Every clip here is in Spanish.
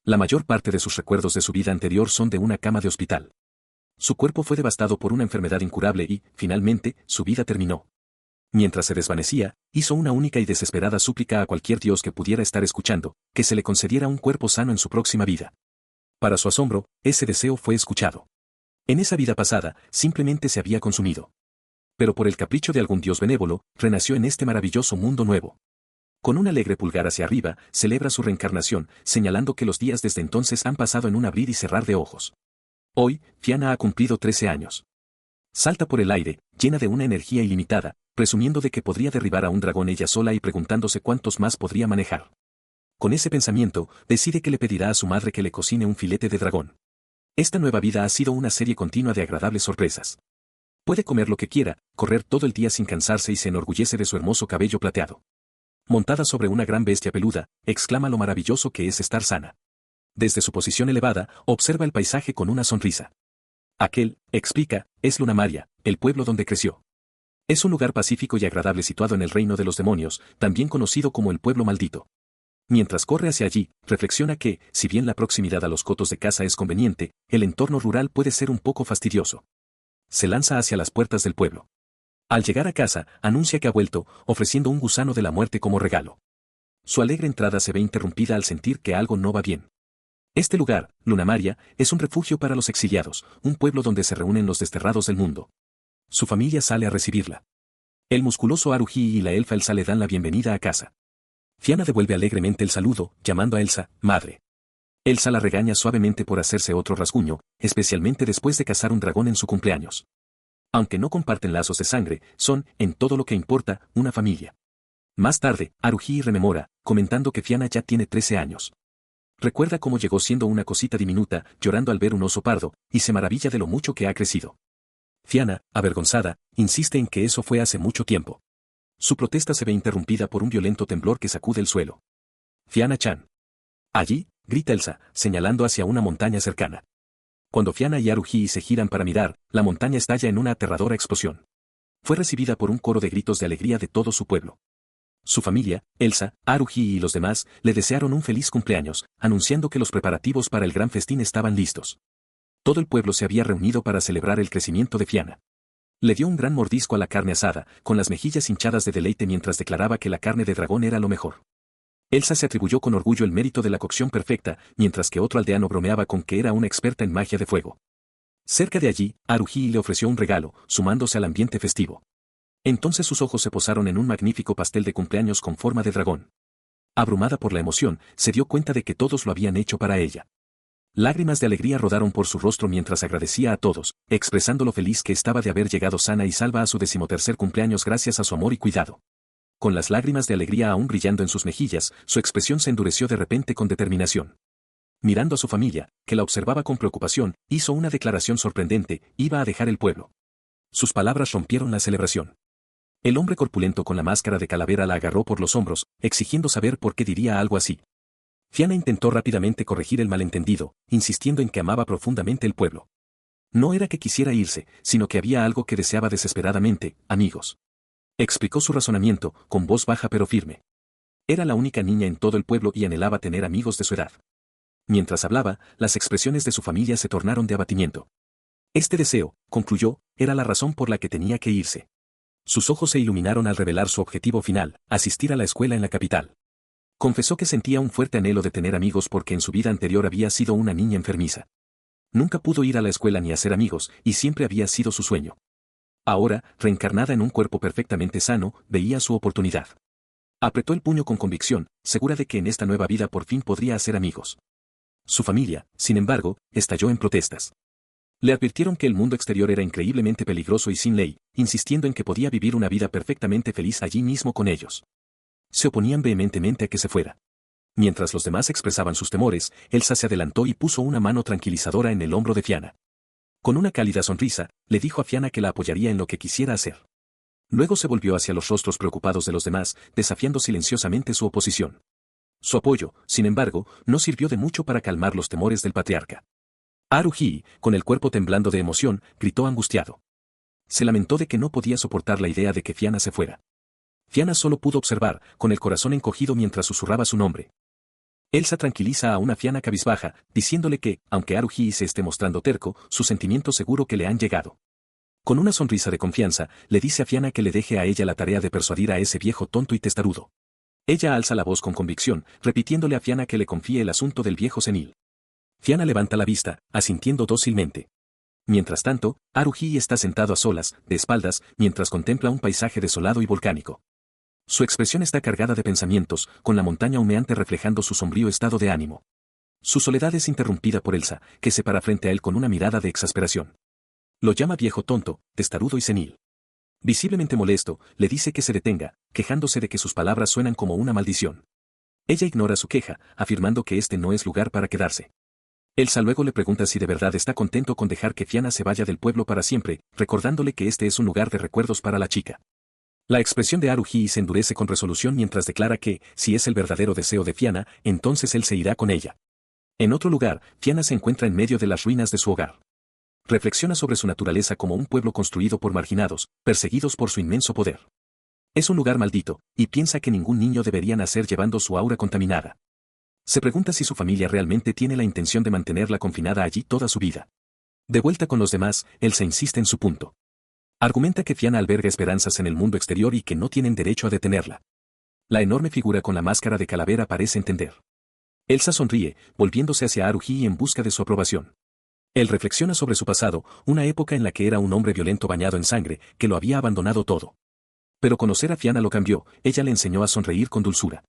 La mayor parte de sus recuerdos de su vida anterior son de una cama de hospital. Su cuerpo fue devastado por una enfermedad incurable y, finalmente, su vida terminó. Mientras se desvanecía, hizo una única y desesperada súplica a cualquier dios que pudiera estar escuchando, que se le concediera un cuerpo sano en su próxima vida. Para su asombro, ese deseo fue escuchado. En esa vida pasada, simplemente se había consumido. Pero por el capricho de algún dios benévolo, renació en este maravilloso mundo nuevo. Con un alegre pulgar hacia arriba, celebra su reencarnación, señalando que los días desde entonces han pasado en un abrir y cerrar de ojos. Hoy, Fianna ha cumplido 13 años. Salta por el aire, llena de una energía ilimitada, presumiendo de que podría derribar a un dragón ella sola y preguntándose cuántos más podría manejar. Con ese pensamiento, decide que le pedirá a su madre que le cocine un filete de dragón. Esta nueva vida ha sido una serie continua de agradables sorpresas. Puede comer lo que quiera, correr todo el día sin cansarse y se enorgullece de su hermoso cabello plateado. Montada sobre una gran bestia peluda, exclama lo maravilloso que es estar sana. Desde su posición elevada, observa el paisaje con una sonrisa. Aquel, explica, es Lunamaria, el pueblo donde creció. Es un lugar pacífico y agradable situado en el reino de los demonios, también conocido como el pueblo maldito. Mientras corre hacia allí, reflexiona que, si bien la proximidad a los cotos de caza es conveniente, el entorno rural puede ser un poco fastidioso. Se lanza hacia las puertas del pueblo. Al llegar a casa, anuncia que ha vuelto, ofreciendo un gusano de la muerte como regalo. Su alegre entrada se ve interrumpida al sentir que algo no va bien. Este lugar, Lunamaria, es un refugio para los exiliados, un pueblo donde se reúnen los desterrados del mundo. Su familia sale a recibirla. El musculoso Haruhi y la elfa Elsa le dan la bienvenida a casa. Fianna devuelve alegremente el saludo, llamando a Elsa, madre. Elsa la regaña suavemente por hacerse otro rasguño, especialmente después de cazar un dragón en su cumpleaños. Aunque no comparten lazos de sangre, son, en todo lo que importa, una familia. Más tarde, Haruhi rememora, comentando que Fianna ya tiene 13 años. Recuerda cómo llegó siendo una cosita diminuta, llorando al ver un oso pardo, y se maravilla de lo mucho que ha crecido. Fianna, avergonzada, insiste en que eso fue hace mucho tiempo. Su protesta se ve interrumpida por un violento temblor que sacude el suelo. Fianna-chan. Allí, grita Elsa, señalando hacia una montaña cercana. Cuando Fianna y Haruhi se giran para mirar, la montaña estalla en una aterradora explosión. Fue recibida por un coro de gritos de alegría de todo su pueblo. Su familia, Elsa, Haruhi y los demás, le desearon un feliz cumpleaños, anunciando que los preparativos para el gran festín estaban listos. Todo el pueblo se había reunido para celebrar el crecimiento de Fianna. Le dio un gran mordisco a la carne asada, con las mejillas hinchadas de deleite mientras declaraba que la carne de dragón era lo mejor. Elsa se atribuyó con orgullo el mérito de la cocción perfecta, mientras que otro aldeano bromeaba con que era una experta en magia de fuego. Cerca de allí, Haruhi le ofreció un regalo, sumándose al ambiente festivo. Entonces sus ojos se posaron en un magnífico pastel de cumpleaños con forma de dragón. Abrumada por la emoción, se dio cuenta de que todos lo habían hecho para ella. Lágrimas de alegría rodaron por su rostro mientras agradecía a todos, expresando lo feliz que estaba de haber llegado sana y salva a su 13º cumpleaños gracias a su amor y cuidado. Con las lágrimas de alegría aún brillando en sus mejillas, su expresión se endureció de repente con determinación. Mirando a su familia, que la observaba con preocupación, hizo una declaración sorprendente: iba a dejar el pueblo. Sus palabras rompieron la celebración. El hombre corpulento con la máscara de calavera la agarró por los hombros, exigiendo saber por qué diría algo así. Fianna intentó rápidamente corregir el malentendido, insistiendo en que amaba profundamente el pueblo. No era que quisiera irse, sino que había algo que deseaba desesperadamente: amigos. Explicó su razonamiento, con voz baja pero firme. Era la única niña en todo el pueblo y anhelaba tener amigos de su edad. Mientras hablaba, las expresiones de su familia se tornaron de abatimiento. Este deseo, concluyó, era la razón por la que tenía que irse. Sus ojos se iluminaron al revelar su objetivo final: asistir a la escuela en la capital. Confesó que sentía un fuerte anhelo de tener amigos porque en su vida anterior había sido una niña enfermiza. Nunca pudo ir a la escuela ni hacer amigos, y siempre había sido su sueño. Ahora, reencarnada en un cuerpo perfectamente sano, veía su oportunidad. Apretó el puño con convicción, segura de que en esta nueva vida por fin podría hacer amigos. Su familia, sin embargo, estalló en protestas. Le advirtieron que el mundo exterior era increíblemente peligroso y sin ley, insistiendo en que podía vivir una vida perfectamente feliz allí mismo con ellos. Se oponían vehementemente a que se fuera. Mientras los demás expresaban sus temores, Elsa se adelantó y puso una mano tranquilizadora en el hombro de Fianna. Con una cálida sonrisa, le dijo a Fianna que la apoyaría en lo que quisiera hacer. Luego se volvió hacia los rostros preocupados de los demás, desafiando silenciosamente su oposición. Su apoyo, sin embargo, no sirvió de mucho para calmar los temores del patriarca. Haruhi, con el cuerpo temblando de emoción, gritó angustiado. Se lamentó de que no podía soportar la idea de que Fianna se fuera. Fianna solo pudo observar, con el corazón encogido mientras susurraba su nombre. Elsa tranquiliza a una Fiana cabizbaja, diciéndole que, aunque Haruhi se esté mostrando terco, sus sentimientos seguro que le han llegado. Con una sonrisa de confianza, le dice a Fiana que le deje a ella la tarea de persuadir a ese viejo tonto y testarudo. Ella alza la voz con convicción, repitiéndole a Fiana que le confíe el asunto del viejo senil. Fiana levanta la vista, asintiendo dócilmente. Mientras tanto, Haruhi está sentado a solas, de espaldas, mientras contempla un paisaje desolado y volcánico. Su expresión está cargada de pensamientos, con la montaña humeante reflejando su sombrío estado de ánimo. Su soledad es interrumpida por Elsa, que se para frente a él con una mirada de exasperación. Lo llama viejo tonto, testarudo y senil. Visiblemente molesto, le dice que se detenga, quejándose de que sus palabras suenan como una maldición. Ella ignora su queja, afirmando que este no es lugar para quedarse. Elsa luego le pregunta si de verdad está contento con dejar que Fiana se vaya del pueblo para siempre, recordándole que este es un lugar de recuerdos para la chica. La expresión de Haruhi se endurece con resolución mientras declara que, si es el verdadero deseo de Fiana, entonces él se irá con ella. En otro lugar, Fiana se encuentra en medio de las ruinas de su hogar. Reflexiona sobre su naturaleza como un pueblo construido por marginados, perseguidos por su inmenso poder. Es un lugar maldito, y piensa que ningún niño debería nacer llevando su aura contaminada. Se pregunta si su familia realmente tiene la intención de mantenerla confinada allí toda su vida. De vuelta con los demás, Elsa insiste en su punto. Argumenta que Fiana alberga esperanzas en el mundo exterior y que no tienen derecho a detenerla. La enorme figura con la máscara de calavera parece entender. Elsa sonríe, volviéndose hacia Haruhi en busca de su aprobación. Él reflexiona sobre su pasado, una época en la que era un hombre violento bañado en sangre, que lo había abandonado todo. Pero conocer a Fiana lo cambió, ella le enseñó a sonreír con dulzura.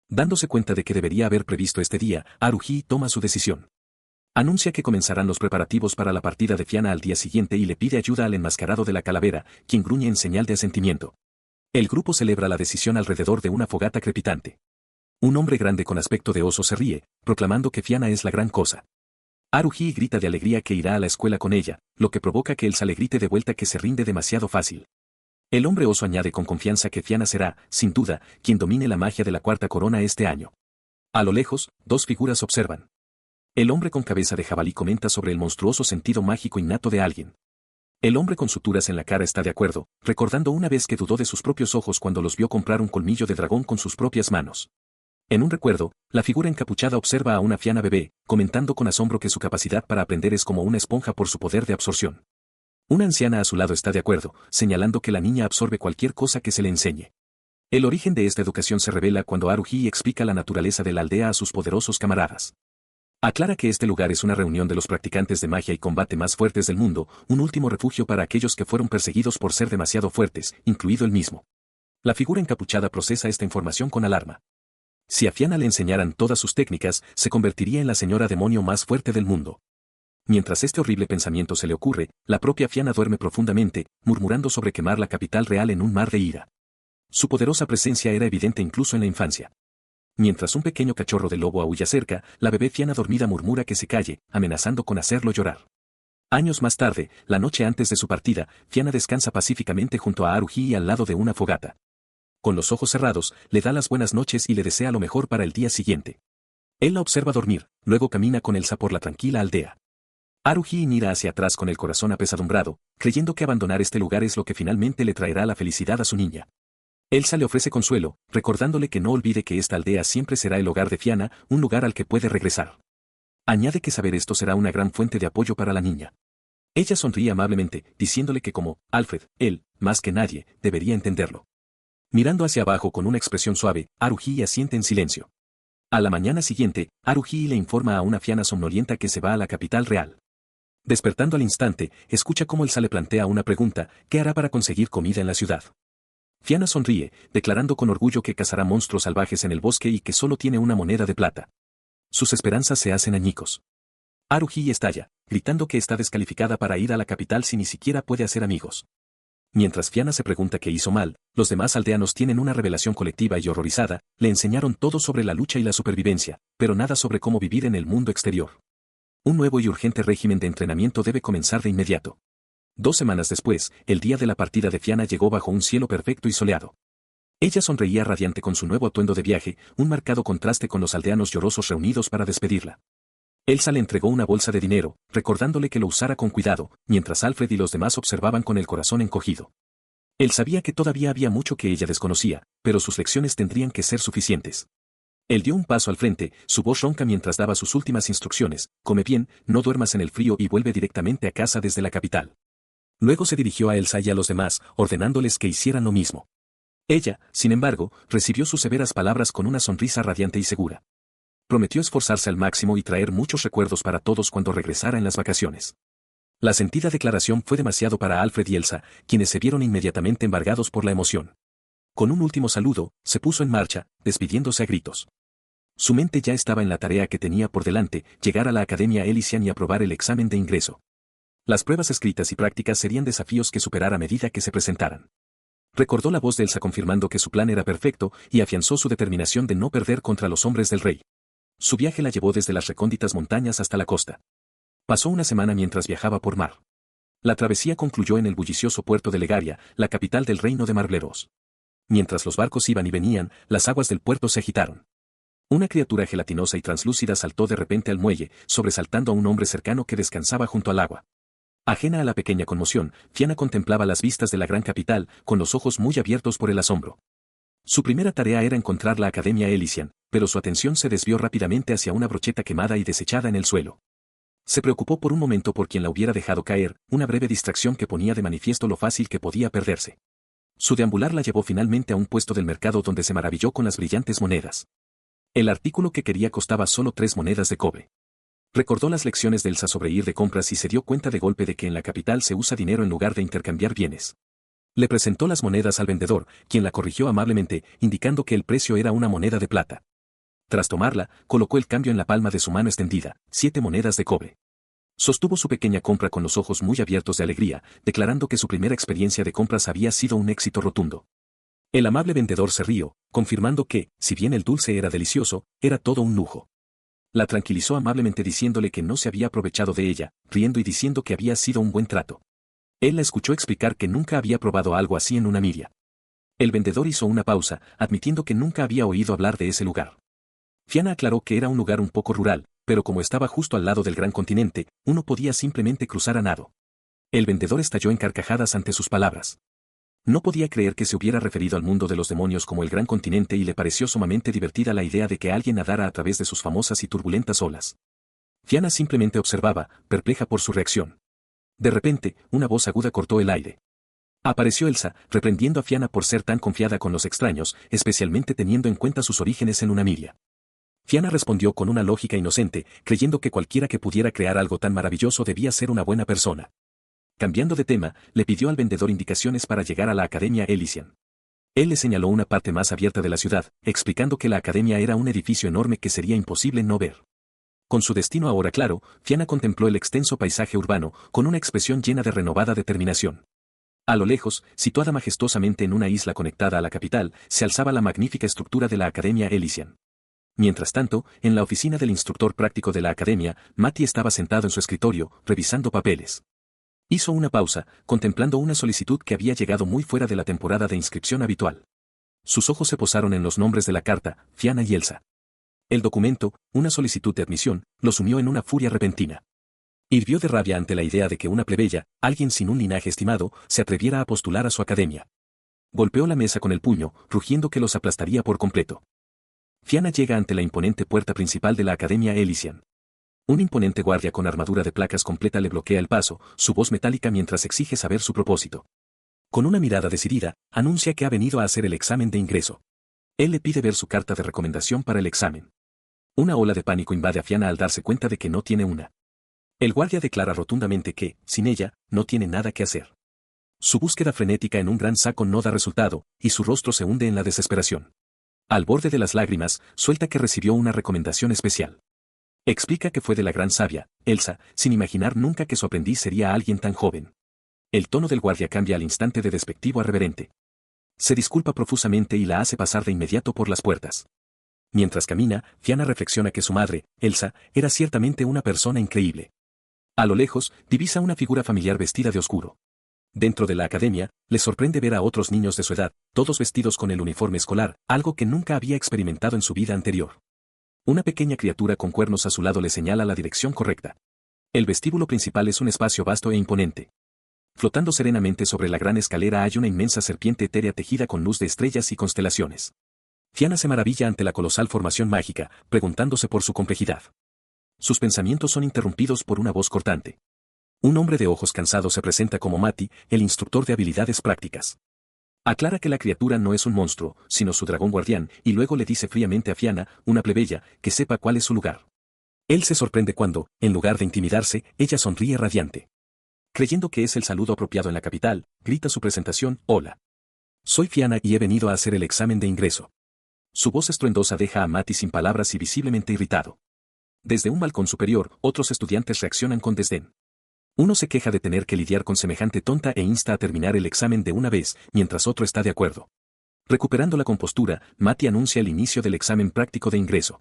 Dándose cuenta de que debería haber previsto este día, Haruhi toma su decisión. Anuncia que comenzarán los preparativos para la partida de Fiana al día siguiente y le pide ayuda al enmascarado de la calavera, quien gruñe en señal de asentimiento. El grupo celebra la decisión alrededor de una fogata crepitante. Un hombre grande con aspecto de oso se ríe, proclamando que Fiana es la gran cosa. Haruhi grita de alegría que irá a la escuela con ella, lo que provoca que Elsa le grite de vuelta que se rinde demasiado fácil. El hombre oso añade con confianza que Fiana será, sin duda, quien domine la magia de la cuarta corona este año. A lo lejos, dos figuras observan. El hombre con cabeza de jabalí comenta sobre el monstruoso sentido mágico innato de alguien. El hombre con suturas en la cara está de acuerdo, recordando una vez que dudó de sus propios ojos cuando los vio comprar un colmillo de dragón con sus propias manos. En un recuerdo, la figura encapuchada observa a una Fiana bebé, comentando con asombro que su capacidad para aprender es como una esponja por su poder de absorción. Una anciana a su lado está de acuerdo, señalando que la niña absorbe cualquier cosa que se le enseñe. El origen de esta educación se revela cuando Haruhi explica la naturaleza de la aldea a sus poderosos camaradas. Aclara que este lugar es una reunión de los practicantes de magia y combate más fuertes del mundo, un último refugio para aquellos que fueron perseguidos por ser demasiado fuertes, incluido él mismo. La figura encapuchada procesa esta información con alarma. Si a Fiana le enseñaran todas sus técnicas, se convertiría en la señora demonio más fuerte del mundo. Mientras este horrible pensamiento se le ocurre, la propia Fiana duerme profundamente, murmurando sobre quemar la capital real en un mar de ira. Su poderosa presencia era evidente incluso en la infancia. Mientras un pequeño cachorro de lobo aúlla cerca, la bebé Fiana dormida murmura que se calle, amenazando con hacerlo llorar. Años más tarde, la noche antes de su partida, Fiana descansa pacíficamente junto a Haruhi al lado de una fogata. Con los ojos cerrados, le da las buenas noches y le desea lo mejor para el día siguiente. Él la observa dormir, luego camina con Elsa por la tranquila aldea. Haruhi mira hacia atrás con el corazón apesadumbrado, creyendo que abandonar este lugar es lo que finalmente le traerá la felicidad a su niña. Elsa le ofrece consuelo, recordándole que no olvide que esta aldea siempre será el hogar de Fiana, un lugar al que puede regresar. Añade que saber esto será una gran fuente de apoyo para la niña. Ella sonríe amablemente, diciéndole que como Alfred, él, más que nadie, debería entenderlo. Mirando hacia abajo con una expresión suave, Haruhi asiente en silencio. A la mañana siguiente, Haruhi le informa a una Fiana somnolienta que se va a la capital real. Despertando al instante, escucha cómo Elsa le plantea una pregunta: ¿qué hará para conseguir comida en la ciudad? Fiana sonríe, declarando con orgullo que cazará monstruos salvajes en el bosque y que solo tiene una moneda de plata. Sus esperanzas se hacen añicos. Haruhi estalla, gritando que está descalificada para ir a la capital si ni siquiera puede hacer amigos. Mientras Fiana se pregunta qué hizo mal, los demás aldeanos tienen una revelación colectiva y horrorizada, le enseñaron todo sobre la lucha y la supervivencia, pero nada sobre cómo vivir en el mundo exterior. Un nuevo y urgente régimen de entrenamiento debe comenzar de inmediato. 2 semanas después, el día de la partida de Fiana llegó bajo un cielo perfecto y soleado. Ella sonreía radiante con su nuevo atuendo de viaje, un marcado contraste con los aldeanos llorosos reunidos para despedirla. Elsa le entregó una bolsa de dinero, recordándole que lo usara con cuidado, mientras Alfred y los demás observaban con el corazón encogido. Él sabía que todavía había mucho que ella desconocía, pero sus lecciones tendrían que ser suficientes. Él dio un paso al frente, su voz ronca mientras daba sus últimas instrucciones: come bien, no duermas en el frío y vuelve directamente a casa desde la capital. Luego se dirigió a Elsa y a los demás, ordenándoles que hicieran lo mismo. Ella, sin embargo, recibió sus severas palabras con una sonrisa radiante y segura. Prometió esforzarse al máximo y traer muchos recuerdos para todos cuando regresara en las vacaciones. La sentida declaración fue demasiado para Alfred y Elsa, quienes se vieron inmediatamente embargados por la emoción. Con un último saludo, se puso en marcha, despidiéndose a gritos. Su mente ya estaba en la tarea que tenía por delante: llegar a la Academia Elysian y aprobar el examen de ingreso. Las pruebas escritas y prácticas serían desafíos que superar a medida que se presentaran. Recordó la voz de Elsa confirmando que su plan era perfecto y afianzó su determinación de no perder contra los hombres del rey. Su viaje la llevó desde las recónditas montañas hasta la costa. Pasó una semana mientras viajaba por mar. La travesía concluyó en el bullicioso puerto de Legaria, la capital del reino de Marbleros. Mientras los barcos iban y venían, las aguas del puerto se agitaron. Una criatura gelatinosa y translúcida saltó de repente al muelle, sobresaltando a un hombre cercano que descansaba junto al agua. Ajena a la pequeña conmoción, Fianna contemplaba las vistas de la gran capital, con los ojos muy abiertos por el asombro. Su primera tarea era encontrar la Academia Elysian, pero su atención se desvió rápidamente hacia una brocheta quemada y desechada en el suelo. Se preocupó por un momento por quien la hubiera dejado caer, una breve distracción que ponía de manifiesto lo fácil que podía perderse. Su deambular la llevó finalmente a un puesto del mercado donde se maravilló con las brillantes monedas. El artículo que quería costaba solo 3 monedas de cobre. Recordó las lecciones de Elsa sobre ir de compras y se dio cuenta de golpe de que en la capital se usa dinero en lugar de intercambiar bienes. Le presentó las monedas al vendedor, quien la corrigió amablemente, indicando que el precio era una moneda de plata. Tras tomarla, colocó el cambio en la palma de su mano extendida: 7 monedas de cobre. Sostuvo su pequeña compra con los ojos muy abiertos de alegría, declarando que su primera experiencia de compras había sido un éxito rotundo. El amable vendedor se rió, confirmando que, si bien el dulce era delicioso, era todo un lujo. La tranquilizó amablemente diciéndole que no se había aprovechado de ella, riendo y diciendo que había sido un buen trato. Él la escuchó explicar que nunca había probado algo así en una miria. El vendedor hizo una pausa, admitiendo que nunca había oído hablar de ese lugar. Fianna aclaró que era un lugar un poco rural, pero como estaba justo al lado del gran continente, uno podía simplemente cruzar a nado. El vendedor estalló en carcajadas ante sus palabras. No podía creer que se hubiera referido al mundo de los demonios como el gran continente y le pareció sumamente divertida la idea de que alguien nadara a través de sus famosas y turbulentas olas. Fianna simplemente observaba, perpleja por su reacción. De repente, una voz aguda cortó el aire. Apareció Elsa, reprendiendo a Fianna por ser tan confiada con los extraños, especialmente teniendo en cuenta sus orígenes en una miria. Fianna respondió con una lógica inocente, creyendo que cualquiera que pudiera crear algo tan maravilloso debía ser una buena persona. Cambiando de tema, le pidió al vendedor indicaciones para llegar a la Academia Elysian. Él le señaló una parte más abierta de la ciudad, explicando que la academia era un edificio enorme que sería imposible no ver. Con su destino ahora claro, Fianna contempló el extenso paisaje urbano, con una expresión llena de renovada determinación. A lo lejos, situada majestuosamente en una isla conectada a la capital, se alzaba la magnífica estructura de la Academia Elysian. Mientras tanto, en la oficina del instructor práctico de la academia, Matty estaba sentado en su escritorio, revisando papeles. Hizo una pausa, contemplando una solicitud que había llegado muy fuera de la temporada de inscripción habitual. Sus ojos se posaron en los nombres de la carta: Fianna y Elsa. El documento, una solicitud de admisión, lo sumió en una furia repentina. Hirvió de rabia ante la idea de que una plebeya, alguien sin un linaje estimado, se atreviera a postular a su academia. Golpeó la mesa con el puño, rugiendo que los aplastaría por completo. Fianna llega ante la imponente puerta principal de la Academia Elysian. Un imponente guardia con armadura de placas completa le bloquea el paso, su voz metálica mientras exige saber su propósito. Con una mirada decidida, anuncia que ha venido a hacer el examen de ingreso. Él le pide ver su carta de recomendación para el examen. Una ola de pánico invade a Fianna al darse cuenta de que no tiene una. El guardia declara rotundamente que, sin ella, no tiene nada que hacer. Su búsqueda frenética en un gran saco no da resultado, y su rostro se hunde en la desesperación. Al borde de las lágrimas, suelta que recibió una recomendación especial. Explica que fue de la gran sabia, Elsa, sin imaginar nunca que su aprendiz sería alguien tan joven. El tono del guardia cambia al instante de despectivo a reverente. Se disculpa profusamente y la hace pasar de inmediato por las puertas. Mientras camina, Fianna reflexiona que su madre, Elsa, era ciertamente una persona increíble. A lo lejos, divisa una figura familiar vestida de oscuro. Dentro de la academia, le sorprende ver a otros niños de su edad, todos vestidos con el uniforme escolar, algo que nunca había experimentado en su vida anterior. Una pequeña criatura con cuernos a su lado le señala la dirección correcta. El vestíbulo principal es un espacio vasto e imponente. Flotando serenamente sobre la gran escalera hay una inmensa serpiente etérea tejida con luz de estrellas y constelaciones. Fianna se maravilla ante la colosal formación mágica, preguntándose por su complejidad. Sus pensamientos son interrumpidos por una voz cortante. Un hombre de ojos cansados se presenta como Mati, el instructor de habilidades prácticas. Aclara que la criatura no es un monstruo, sino su dragón guardián, y luego le dice fríamente a Fianna, una plebeya, que sepa cuál es su lugar. Él se sorprende cuando, en lugar de intimidarse, ella sonríe radiante. Creyendo que es el saludo apropiado en la capital, grita su presentación, hola. Soy Fianna y he venido a hacer el examen de ingreso. Su voz estruendosa deja a Mati sin palabras y visiblemente irritado. Desde un balcón superior, otros estudiantes reaccionan con desdén. Uno se queja de tener que lidiar con semejante tonta e insta a terminar el examen de una vez, mientras otro está de acuerdo. Recuperando la compostura, Mati anuncia el inicio del examen práctico de ingreso.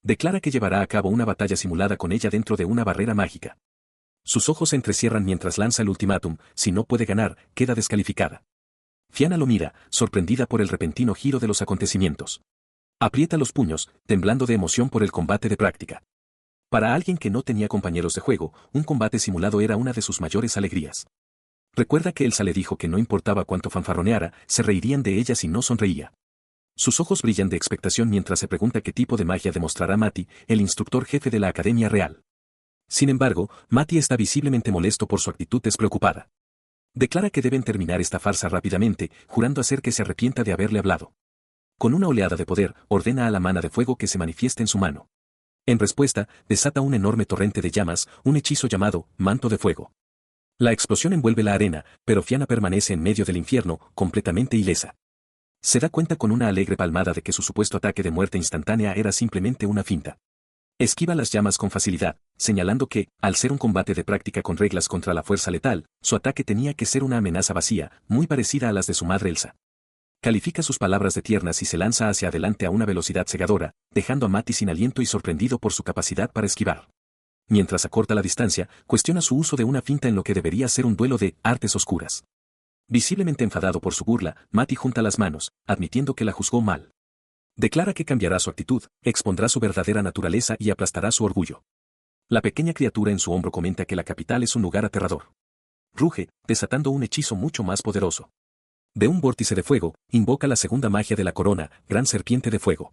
Declara que llevará a cabo una batalla simulada con ella dentro de una barrera mágica. Sus ojos se entrecierran mientras lanza el ultimátum, si no puede ganar, queda descalificada. Fianna lo mira, sorprendida por el repentino giro de los acontecimientos. Aprieta los puños, temblando de emoción por el combate de práctica. Para alguien que no tenía compañeros de juego, un combate simulado era una de sus mayores alegrías. Recuerda que Elsa le dijo que no importaba cuánto fanfarroneara, se reirían de ella si no sonreía. Sus ojos brillan de expectación mientras se pregunta qué tipo de magia demostrará Mati, el instructor jefe de la Academia Real. Sin embargo, Mati está visiblemente molesto por su actitud despreocupada. Declara que deben terminar esta farsa rápidamente, jurando hacer que se arrepienta de haberle hablado. Con una oleada de poder, ordena a la mana de fuego que se manifieste en su mano. En respuesta, desata un enorme torrente de llamas, un hechizo llamado Manto de Fuego. La explosión envuelve la arena, pero Fianna permanece en medio del infierno, completamente ilesa. Se da cuenta con una alegre palmada de que su supuesto ataque de muerte instantánea era simplemente una finta. Esquiva las llamas con facilidad, señalando que, al ser un combate de práctica con reglas contra la fuerza letal, su ataque tenía que ser una amenaza vacía, muy parecida a las de su madre Elsa. Califica sus palabras de tiernas y se lanza hacia adelante a una velocidad cegadora, dejando a Mati sin aliento y sorprendido por su capacidad para esquivar. Mientras acorta la distancia, cuestiona su uso de una finta en lo que debería ser un duelo de artes oscuras. Visiblemente enfadado por su burla, Mati junta las manos, admitiendo que la juzgó mal. Declara que cambiará su actitud, expondrá su verdadera naturaleza y aplastará su orgullo. La pequeña criatura en su hombro comenta que la capital es un lugar aterrador. Ruge, desatando un hechizo mucho más poderoso. De un vórtice de fuego, invoca la segunda magia de la corona, Gran Serpiente de Fuego.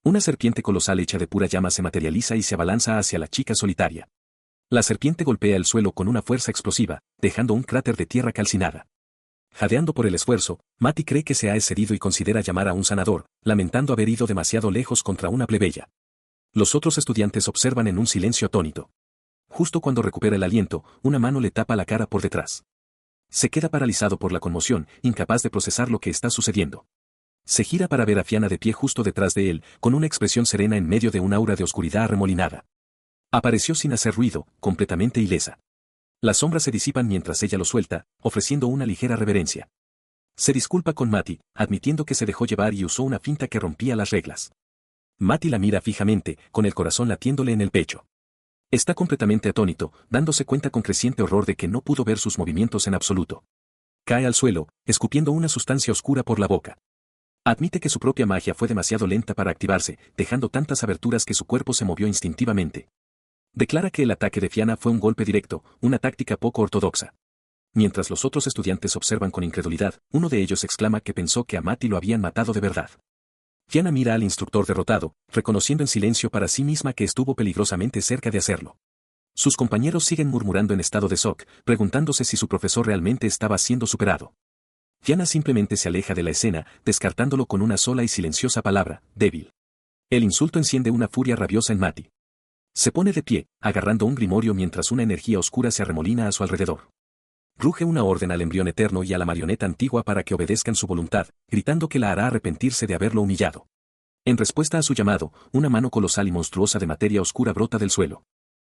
Una serpiente colosal hecha de pura llama se materializa y se abalanza hacia la chica solitaria. La serpiente golpea el suelo con una fuerza explosiva, dejando un cráter de tierra calcinada. Jadeando por el esfuerzo, Mati cree que se ha excedido y considera llamar a un sanador, lamentando haber ido demasiado lejos contra una plebeya. Los otros estudiantes observan en un silencio atónito. Justo cuando recupera el aliento, una mano le tapa la cara por detrás. Se queda paralizado por la conmoción, incapaz de procesar lo que está sucediendo. Se gira para ver a Fianna de pie justo detrás de él, con una expresión serena en medio de un aura de oscuridad arremolinada. Apareció sin hacer ruido, completamente ilesa. Las sombras se disipan mientras ella lo suelta, ofreciendo una ligera reverencia. Se disculpa con Mati, admitiendo que se dejó llevar y usó una finta que rompía las reglas. Mati la mira fijamente, con el corazón latiéndole en el pecho. Está completamente atónito, dándose cuenta con creciente horror de que no pudo ver sus movimientos en absoluto. Cae al suelo, escupiendo una sustancia oscura por la boca. Admite que su propia magia fue demasiado lenta para activarse, dejando tantas aberturas que su cuerpo se movió instintivamente. Declara que el ataque de Fianna fue un golpe directo, una táctica poco ortodoxa. Mientras los otros estudiantes observan con incredulidad, uno de ellos exclama que pensó que a Mati lo habían matado de verdad. Fianna mira al instructor derrotado, reconociendo en silencio para sí misma que estuvo peligrosamente cerca de hacerlo. Sus compañeros siguen murmurando en estado de shock, preguntándose si su profesor realmente estaba siendo superado. Fianna simplemente se aleja de la escena, descartándolo con una sola y silenciosa palabra, débil. El insulto enciende una furia rabiosa en Mati. Se pone de pie, agarrando un grimorio mientras una energía oscura se arremolina a su alrededor. Ruge una orden al embrión eterno y a la marioneta antigua para que obedezcan su voluntad, gritando que la hará arrepentirse de haberlo humillado. En respuesta a su llamado, una mano colosal y monstruosa de materia oscura brota del suelo.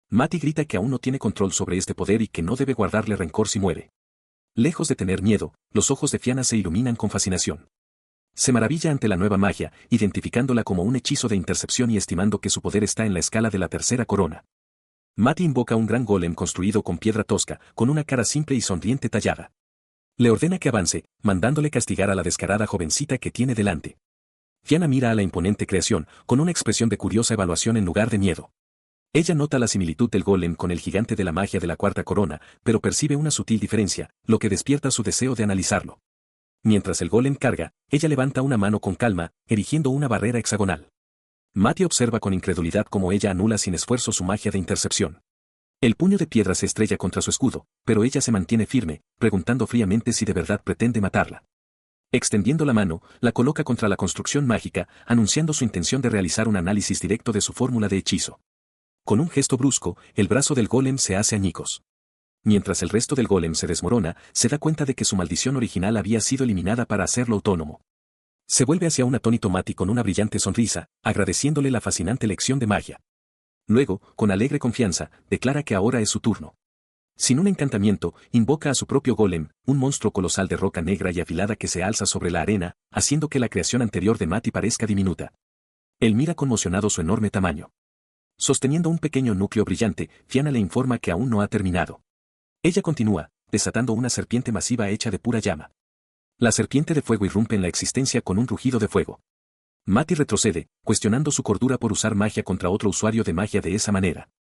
Mati grita que aún no tiene control sobre este poder y que no debe guardarle rencor si muere. Lejos de tener miedo, los ojos de Fianna se iluminan con fascinación. Se maravilla ante la nueva magia, identificándola como un hechizo de intercepción y estimando que su poder está en la escala de la tercera corona. Mati invoca un gran golem construido con piedra tosca, con una cara simple y sonriente tallada. Le ordena que avance, mandándole castigar a la descarada jovencita que tiene delante. Fianna mira a la imponente creación, con una expresión de curiosa evaluación en lugar de miedo. Ella nota la similitud del golem con el gigante de la magia de la cuarta corona, pero percibe una sutil diferencia, lo que despierta su deseo de analizarlo. Mientras el golem carga, ella levanta una mano con calma, erigiendo una barrera hexagonal. Mati observa con incredulidad cómo ella anula sin esfuerzo su magia de intercepción. El puño de piedra se estrella contra su escudo, pero ella se mantiene firme, preguntando fríamente si de verdad pretende matarla. Extendiendo la mano, la coloca contra la construcción mágica, anunciando su intención de realizar un análisis directo de su fórmula de hechizo. Con un gesto brusco, el brazo del golem se hace añicos. Mientras el resto del golem se desmorona, se da cuenta de que su maldición original había sido eliminada para hacerlo autónomo. Se vuelve hacia un atónito Mati con una brillante sonrisa, agradeciéndole la fascinante lección de magia. Luego, con alegre confianza, declara que ahora es su turno. Sin un encantamiento, invoca a su propio golem, un monstruo colosal de roca negra y afilada que se alza sobre la arena, haciendo que la creación anterior de Mati parezca diminuta. Él mira conmocionado su enorme tamaño. Sosteniendo un pequeño núcleo brillante, Fianna le informa que aún no ha terminado. Ella continúa, desatando una serpiente masiva hecha de pura llama. La serpiente de fuego irrumpe en la existencia con un rugido de fuego. Mati retrocede, cuestionando su cordura por usar magia contra otro usuario de magia de esa manera.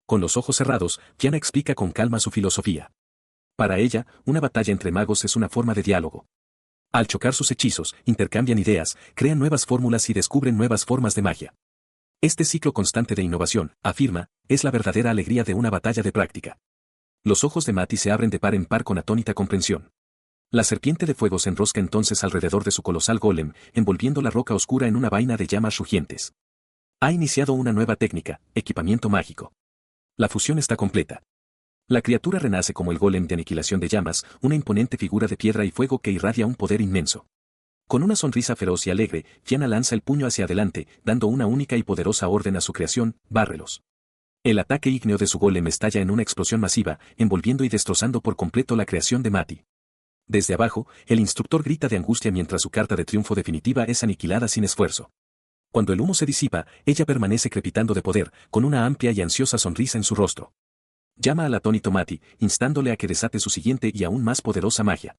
Con los ojos cerrados, Fianna explica con calma su filosofía. Para ella, una batalla entre magos es una forma de diálogo. Al chocar sus hechizos, intercambian ideas, crean nuevas fórmulas y descubren nuevas formas de magia. Este ciclo constante de innovación, afirma, es la verdadera alegría de una batalla de práctica. Los ojos de Mati se abren de par en par con atónita comprensión. La serpiente de fuego se enrosca entonces alrededor de su colosal golem, envolviendo la roca oscura en una vaina de llamas rugientes. Ha iniciado una nueva técnica, equipamiento mágico. La fusión está completa. La criatura renace como el golem de aniquilación de llamas, una imponente figura de piedra y fuego que irradia un poder inmenso. Con una sonrisa feroz y alegre, Fianna lanza el puño hacia adelante, dando una única y poderosa orden a su creación: bárrelos. El ataque ígneo de su golem estalla en una explosión masiva, envolviendo y destrozando por completo la creación de Mati. Desde abajo, el instructor grita de angustia mientras su carta de triunfo definitiva es aniquilada sin esfuerzo. Cuando el humo se disipa, ella permanece crepitando de poder, con una amplia y ansiosa sonrisa en su rostro. Llama al atónito Mati, instándole a que desate su siguiente y aún más poderosa magia.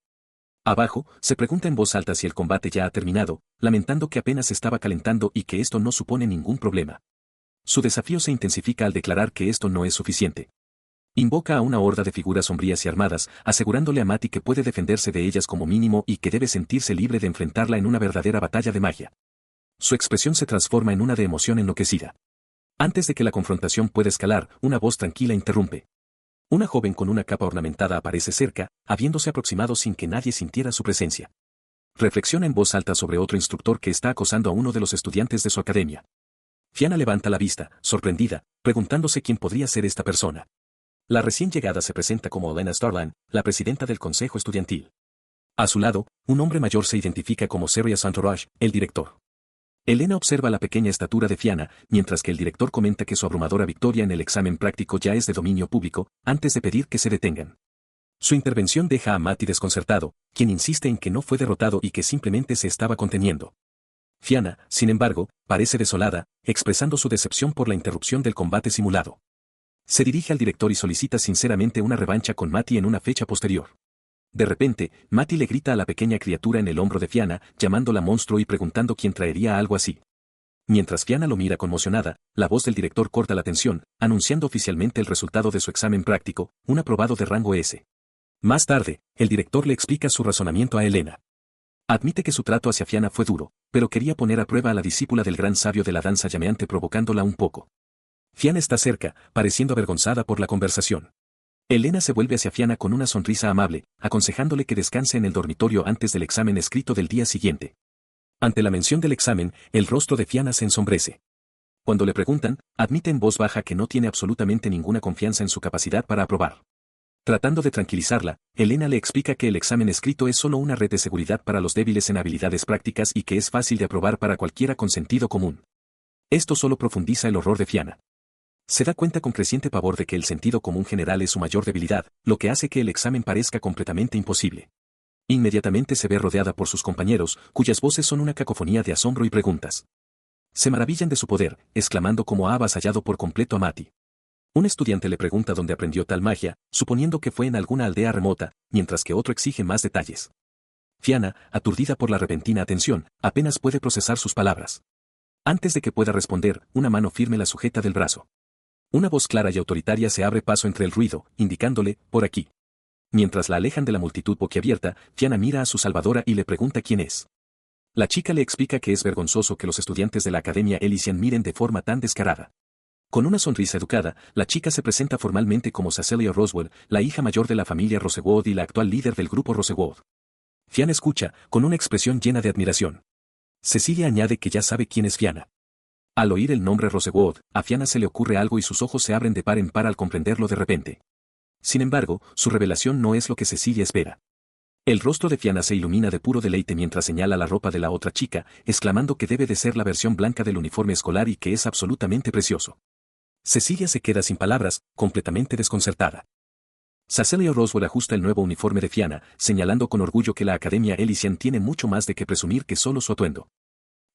Abajo, se pregunta en voz alta si el combate ya ha terminado, lamentando que apenas se estaba calentando y que esto no supone ningún problema. Su desafío se intensifica al declarar que esto no es suficiente. Invoca a una horda de figuras sombrías y armadas, asegurándole a Mati que puede defenderse de ellas como mínimo y que debe sentirse libre de enfrentarla en una verdadera batalla de magia. Su expresión se transforma en una de emoción enloquecida. Antes de que la confrontación pueda escalar, una voz tranquila interrumpe. Una joven con una capa ornamentada aparece cerca, habiéndose aproximado sin que nadie sintiera su presencia. Reflexiona en voz alta sobre otro instructor que está acosando a uno de los estudiantes de su academia. Fianna levanta la vista, sorprendida, preguntándose quién podría ser esta persona. La recién llegada se presenta como Elena Starland, la presidenta del consejo estudiantil. A su lado, un hombre mayor se identifica como Serious Entourage, el director. Elena observa la pequeña estatura de Fianna, mientras que el director comenta que su abrumadora victoria en el examen práctico ya es de dominio público, antes de pedir que se detengan. Su intervención deja a Mati desconcertado, quien insiste en que no fue derrotado y que simplemente se estaba conteniendo. Fianna, sin embargo, parece desolada, expresando su decepción por la interrupción del combate simulado. Se dirige al director y solicita sinceramente una revancha con Mati en una fecha posterior. De repente, Mati le grita a la pequeña criatura en el hombro de Fianna, llamándola monstruo y preguntando quién traería algo así. Mientras Fianna lo mira conmocionada, la voz del director corta la tensión, anunciando oficialmente el resultado de su examen práctico, un aprobado de rango S. Más tarde, el director le explica su razonamiento a Elena. Admite que su trato hacia Fianna fue duro, pero quería poner a prueba a la discípula del gran sabio de la danza llameante provocándola un poco. Fianna está cerca, pareciendo avergonzada por la conversación. Elena se vuelve hacia Fianna con una sonrisa amable, aconsejándole que descanse en el dormitorio antes del examen escrito del día siguiente. Ante la mención del examen, el rostro de Fianna se ensombrece. Cuando le preguntan, admite en voz baja que no tiene absolutamente ninguna confianza en su capacidad para aprobar. Tratando de tranquilizarla, Elena le explica que el examen escrito es solo una red de seguridad para los débiles en habilidades prácticas y que es fácil de aprobar para cualquiera con sentido común. Esto solo profundiza el horror de Fianna. Se da cuenta con creciente pavor de que el sentido común general es su mayor debilidad, lo que hace que el examen parezca completamente imposible. Inmediatamente se ve rodeada por sus compañeros, cuyas voces son una cacofonía de asombro y preguntas. Se maravillan de su poder, exclamando cómo ha avasallado por completo a Mati. Un estudiante le pregunta dónde aprendió tal magia, suponiendo que fue en alguna aldea remota, mientras que otro exige más detalles. Fianna, aturdida por la repentina atención, apenas puede procesar sus palabras. Antes de que pueda responder, una mano firme la sujeta del brazo. Una voz clara y autoritaria se abre paso entre el ruido, indicándole, por aquí. Mientras la alejan de la multitud boquiabierta, Fianna mira a su salvadora y le pregunta quién es. La chica le explica que es vergonzoso que los estudiantes de la Academia Elysian miren de forma tan descarada. Con una sonrisa educada, la chica se presenta formalmente como Cecilia Roswell, la hija mayor de la familia Rosewood y la actual líder del grupo Rosewood. Fianna escucha, con una expresión llena de admiración. Cecilia añade que ya sabe quién es Fianna. Al oír el nombre Rosewood, a Fianna se le ocurre algo y sus ojos se abren de par en par al comprenderlo de repente. Sin embargo, su revelación no es lo que Cecilia espera. El rostro de Fianna se ilumina de puro deleite mientras señala la ropa de la otra chica, exclamando que debe de ser la versión blanca del uniforme escolar y que es absolutamente precioso. Cecilia se queda sin palabras, completamente desconcertada. Cecilia Roswell ajusta el nuevo uniforme de Fianna, señalando con orgullo que la Academia Elysian tiene mucho más de qué presumir que solo su atuendo.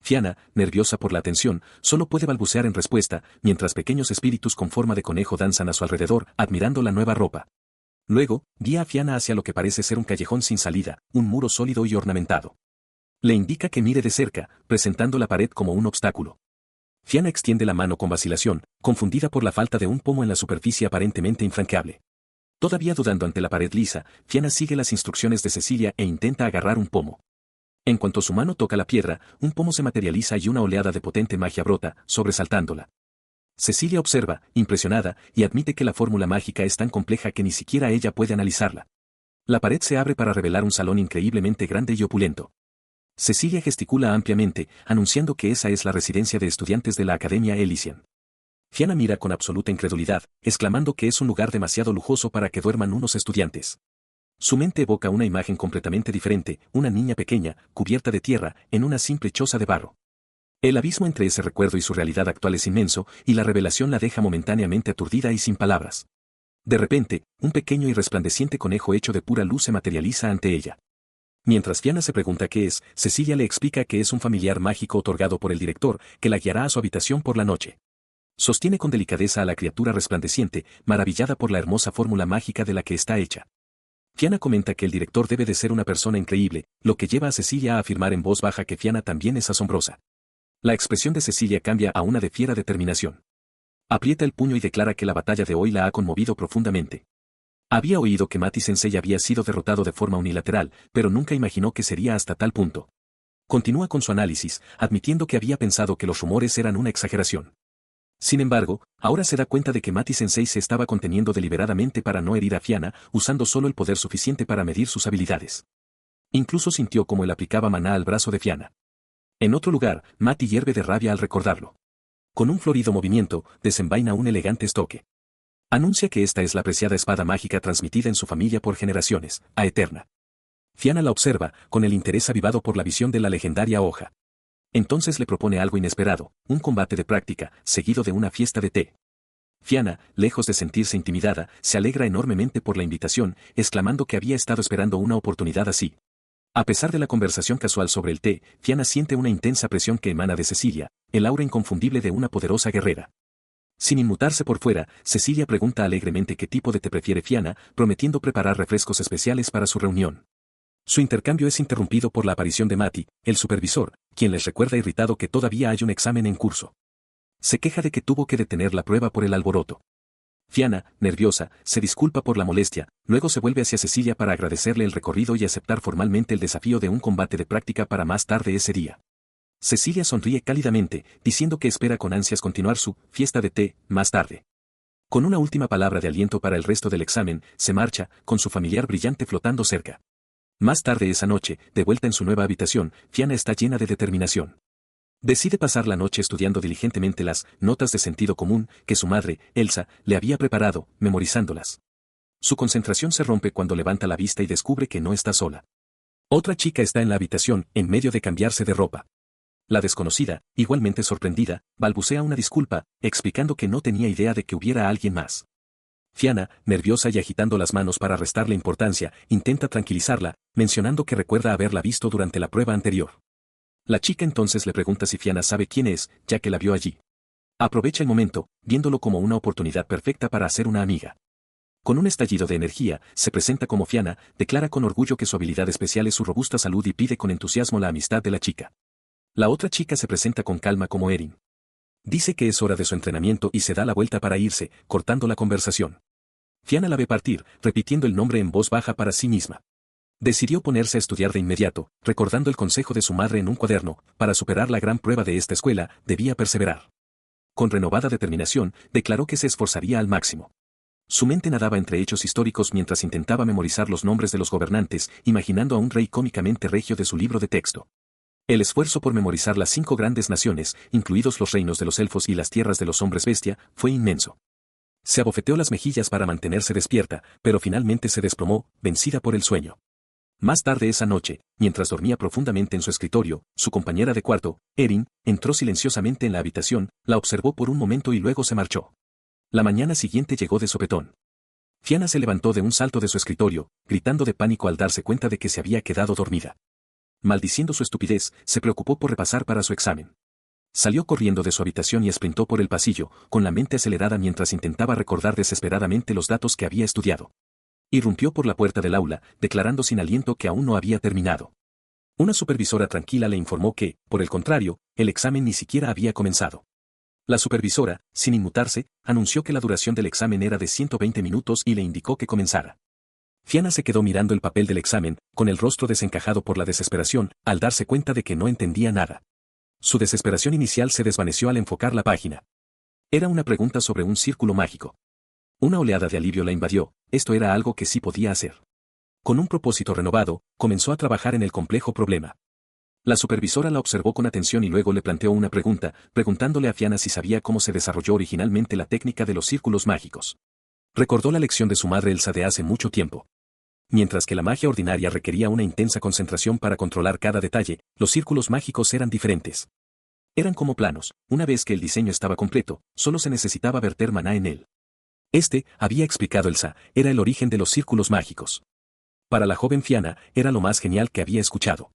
Fianna, nerviosa por la atención, solo puede balbucear en respuesta, mientras pequeños espíritus con forma de conejo danzan a su alrededor, admirando la nueva ropa. Luego, guía a Fianna hacia lo que parece ser un callejón sin salida, un muro sólido y ornamentado. Le indica que mire de cerca, presentando la pared como un obstáculo. Fianna extiende la mano con vacilación, confundida por la falta de un pomo en la superficie aparentemente infranqueable. Todavía dudando ante la pared lisa, Fianna sigue las instrucciones de Cecilia e intenta agarrar un pomo. En cuanto su mano toca la piedra, un pomo se materializa y una oleada de potente magia brota, sobresaltándola. Cecilia observa, impresionada, y admite que la fórmula mágica es tan compleja que ni siquiera ella puede analizarla. La pared se abre para revelar un salón increíblemente grande y opulento. Cecilia gesticula ampliamente, anunciando que esa es la residencia de estudiantes de la Academia Elysian. Fianna mira con absoluta incredulidad, exclamando que es un lugar demasiado lujoso para que duerman unos estudiantes. Su mente evoca una imagen completamente diferente, una niña pequeña, cubierta de tierra, en una simple choza de barro. El abismo entre ese recuerdo y su realidad actual es inmenso, y la revelación la deja momentáneamente aturdida y sin palabras. De repente, un pequeño y resplandeciente conejo hecho de pura luz se materializa ante ella. Mientras Fianna se pregunta qué es, Cecilia le explica que es un familiar mágico otorgado por el director, que la guiará a su habitación por la noche. Sostiene con delicadeza a la criatura resplandeciente, maravillada por la hermosa fórmula mágica de la que está hecha. Fianna comenta que el director debe de ser una persona increíble, lo que lleva a Cecilia a afirmar en voz baja que Fianna también es asombrosa. La expresión de Cecilia cambia a una de fiera determinación. Aprieta el puño y declara que la batalla de hoy la ha conmovido profundamente. Había oído que Mati Sensei había sido derrotado de forma unilateral, pero nunca imaginó que sería hasta tal punto. Continúa con su análisis, admitiendo que había pensado que los rumores eran una exageración. Sin embargo, ahora se da cuenta de que Mati Sensei se estaba conteniendo deliberadamente para no herir a Fianna, usando solo el poder suficiente para medir sus habilidades. Incluso sintió como él aplicaba maná al brazo de Fianna. En otro lugar, Mati hierve de rabia al recordarlo. Con un florido movimiento, desenvaina un elegante estoque. Anuncia que esta es la preciada espada mágica transmitida en su familia por generaciones, a Eterna. Fianna la observa, con el interés avivado por la visión de la legendaria hoja. Entonces le propone algo inesperado, un combate de práctica, seguido de una fiesta de té. Fianna, lejos de sentirse intimidada, se alegra enormemente por la invitación, exclamando que había estado esperando una oportunidad así. A pesar de la conversación casual sobre el té, Fianna siente una intensa presión que emana de Cecilia, el aura inconfundible de una poderosa guerrera. Sin inmutarse por fuera, Cecilia pregunta alegremente qué tipo de té prefiere Fianna, prometiendo preparar refrescos especiales para su reunión. Su intercambio es interrumpido por la aparición de Mati, el supervisor, quien les recuerda irritado que todavía hay un examen en curso. Se queja de que tuvo que detener la prueba por el alboroto. Fianna, nerviosa, se disculpa por la molestia, luego se vuelve hacia Cecilia para agradecerle el recorrido y aceptar formalmente el desafío de un combate de práctica para más tarde ese día. Cecilia sonríe cálidamente, diciendo que espera con ansias continuar su fiesta de té más tarde. Con una última palabra de aliento para el resto del examen, se marcha, con su familiar brillante flotando cerca. Más tarde esa noche, de vuelta en su nueva habitación, Fianna está llena de determinación. Decide pasar la noche estudiando diligentemente las notas de sentido común que su madre, Elsa, le había preparado, memorizándolas. Su concentración se rompe cuando levanta la vista y descubre que no está sola. Otra chica está en la habitación, en medio de cambiarse de ropa. La desconocida, igualmente sorprendida, balbucea una disculpa, explicando que no tenía idea de que hubiera alguien más. Fianna, nerviosa y agitando las manos para restarle importancia, intenta tranquilizarla, mencionando que recuerda haberla visto durante la prueba anterior. La chica entonces le pregunta si Fianna sabe quién es, ya que la vio allí. Aprovecha el momento, viéndolo como una oportunidad perfecta para hacer una amiga. Con un estallido de energía, se presenta como Fianna, declara con orgullo que su habilidad especial es su robusta salud y pide con entusiasmo la amistad de la chica. La otra chica se presenta con calma como Erin. Dice que es hora de su entrenamiento y se da la vuelta para irse, cortando la conversación. Fianna la ve partir, repitiendo el nombre en voz baja para sí misma. Decidió ponerse a estudiar de inmediato, recordando el consejo de su madre en un cuaderno: para superar la gran prueba de esta escuela, debía perseverar. Con renovada determinación, declaró que se esforzaría al máximo. Su mente nadaba entre hechos históricos mientras intentaba memorizar los nombres de los gobernantes, imaginando a un rey cómicamente regio de su libro de texto. El esfuerzo por memorizar las 5 grandes naciones, incluidos los reinos de los elfos y las tierras de los hombres bestia, fue inmenso. Se abofeteó las mejillas para mantenerse despierta, pero finalmente se desplomó, vencida por el sueño. Más tarde esa noche, mientras dormía profundamente en su escritorio, su compañera de cuarto, Erin, entró silenciosamente en la habitación, la observó por un momento y luego se marchó. La mañana siguiente llegó de sopetón. Fianna se levantó de un salto de su escritorio, gritando de pánico al darse cuenta de que se había quedado dormida. Maldiciendo su estupidez, se preocupó por repasar para su examen. Salió corriendo de su habitación y sprintó por el pasillo, con la mente acelerada mientras intentaba recordar desesperadamente los datos que había estudiado. Irrumpió por la puerta del aula, declarando sin aliento que aún no había terminado. Una supervisora tranquila le informó que, por el contrario, el examen ni siquiera había comenzado. La supervisora, sin inmutarse, anunció que la duración del examen era de 120 minutos y le indicó que comenzara. Fianna se quedó mirando el papel del examen, con el rostro desencajado por la desesperación, al darse cuenta de que no entendía nada. Su desesperación inicial se desvaneció al enfocar la página. Era una pregunta sobre un círculo mágico. Una oleada de alivio la invadió, esto era algo que sí podía hacer. Con un propósito renovado, comenzó a trabajar en el complejo problema. La supervisora la observó con atención y luego le planteó una pregunta, preguntándole a Fianna si sabía cómo se desarrolló originalmente la técnica de los círculos mágicos. Recordó la lección de su madre Elsa de hace mucho tiempo. Mientras que la magia ordinaria requería una intensa concentración para controlar cada detalle, los círculos mágicos eran diferentes. Eran como planos, una vez que el diseño estaba completo, solo se necesitaba verter maná en él. Había explicado Elsa, era el origen de los círculos mágicos. Para la joven Fianna, era lo más genial que había escuchado.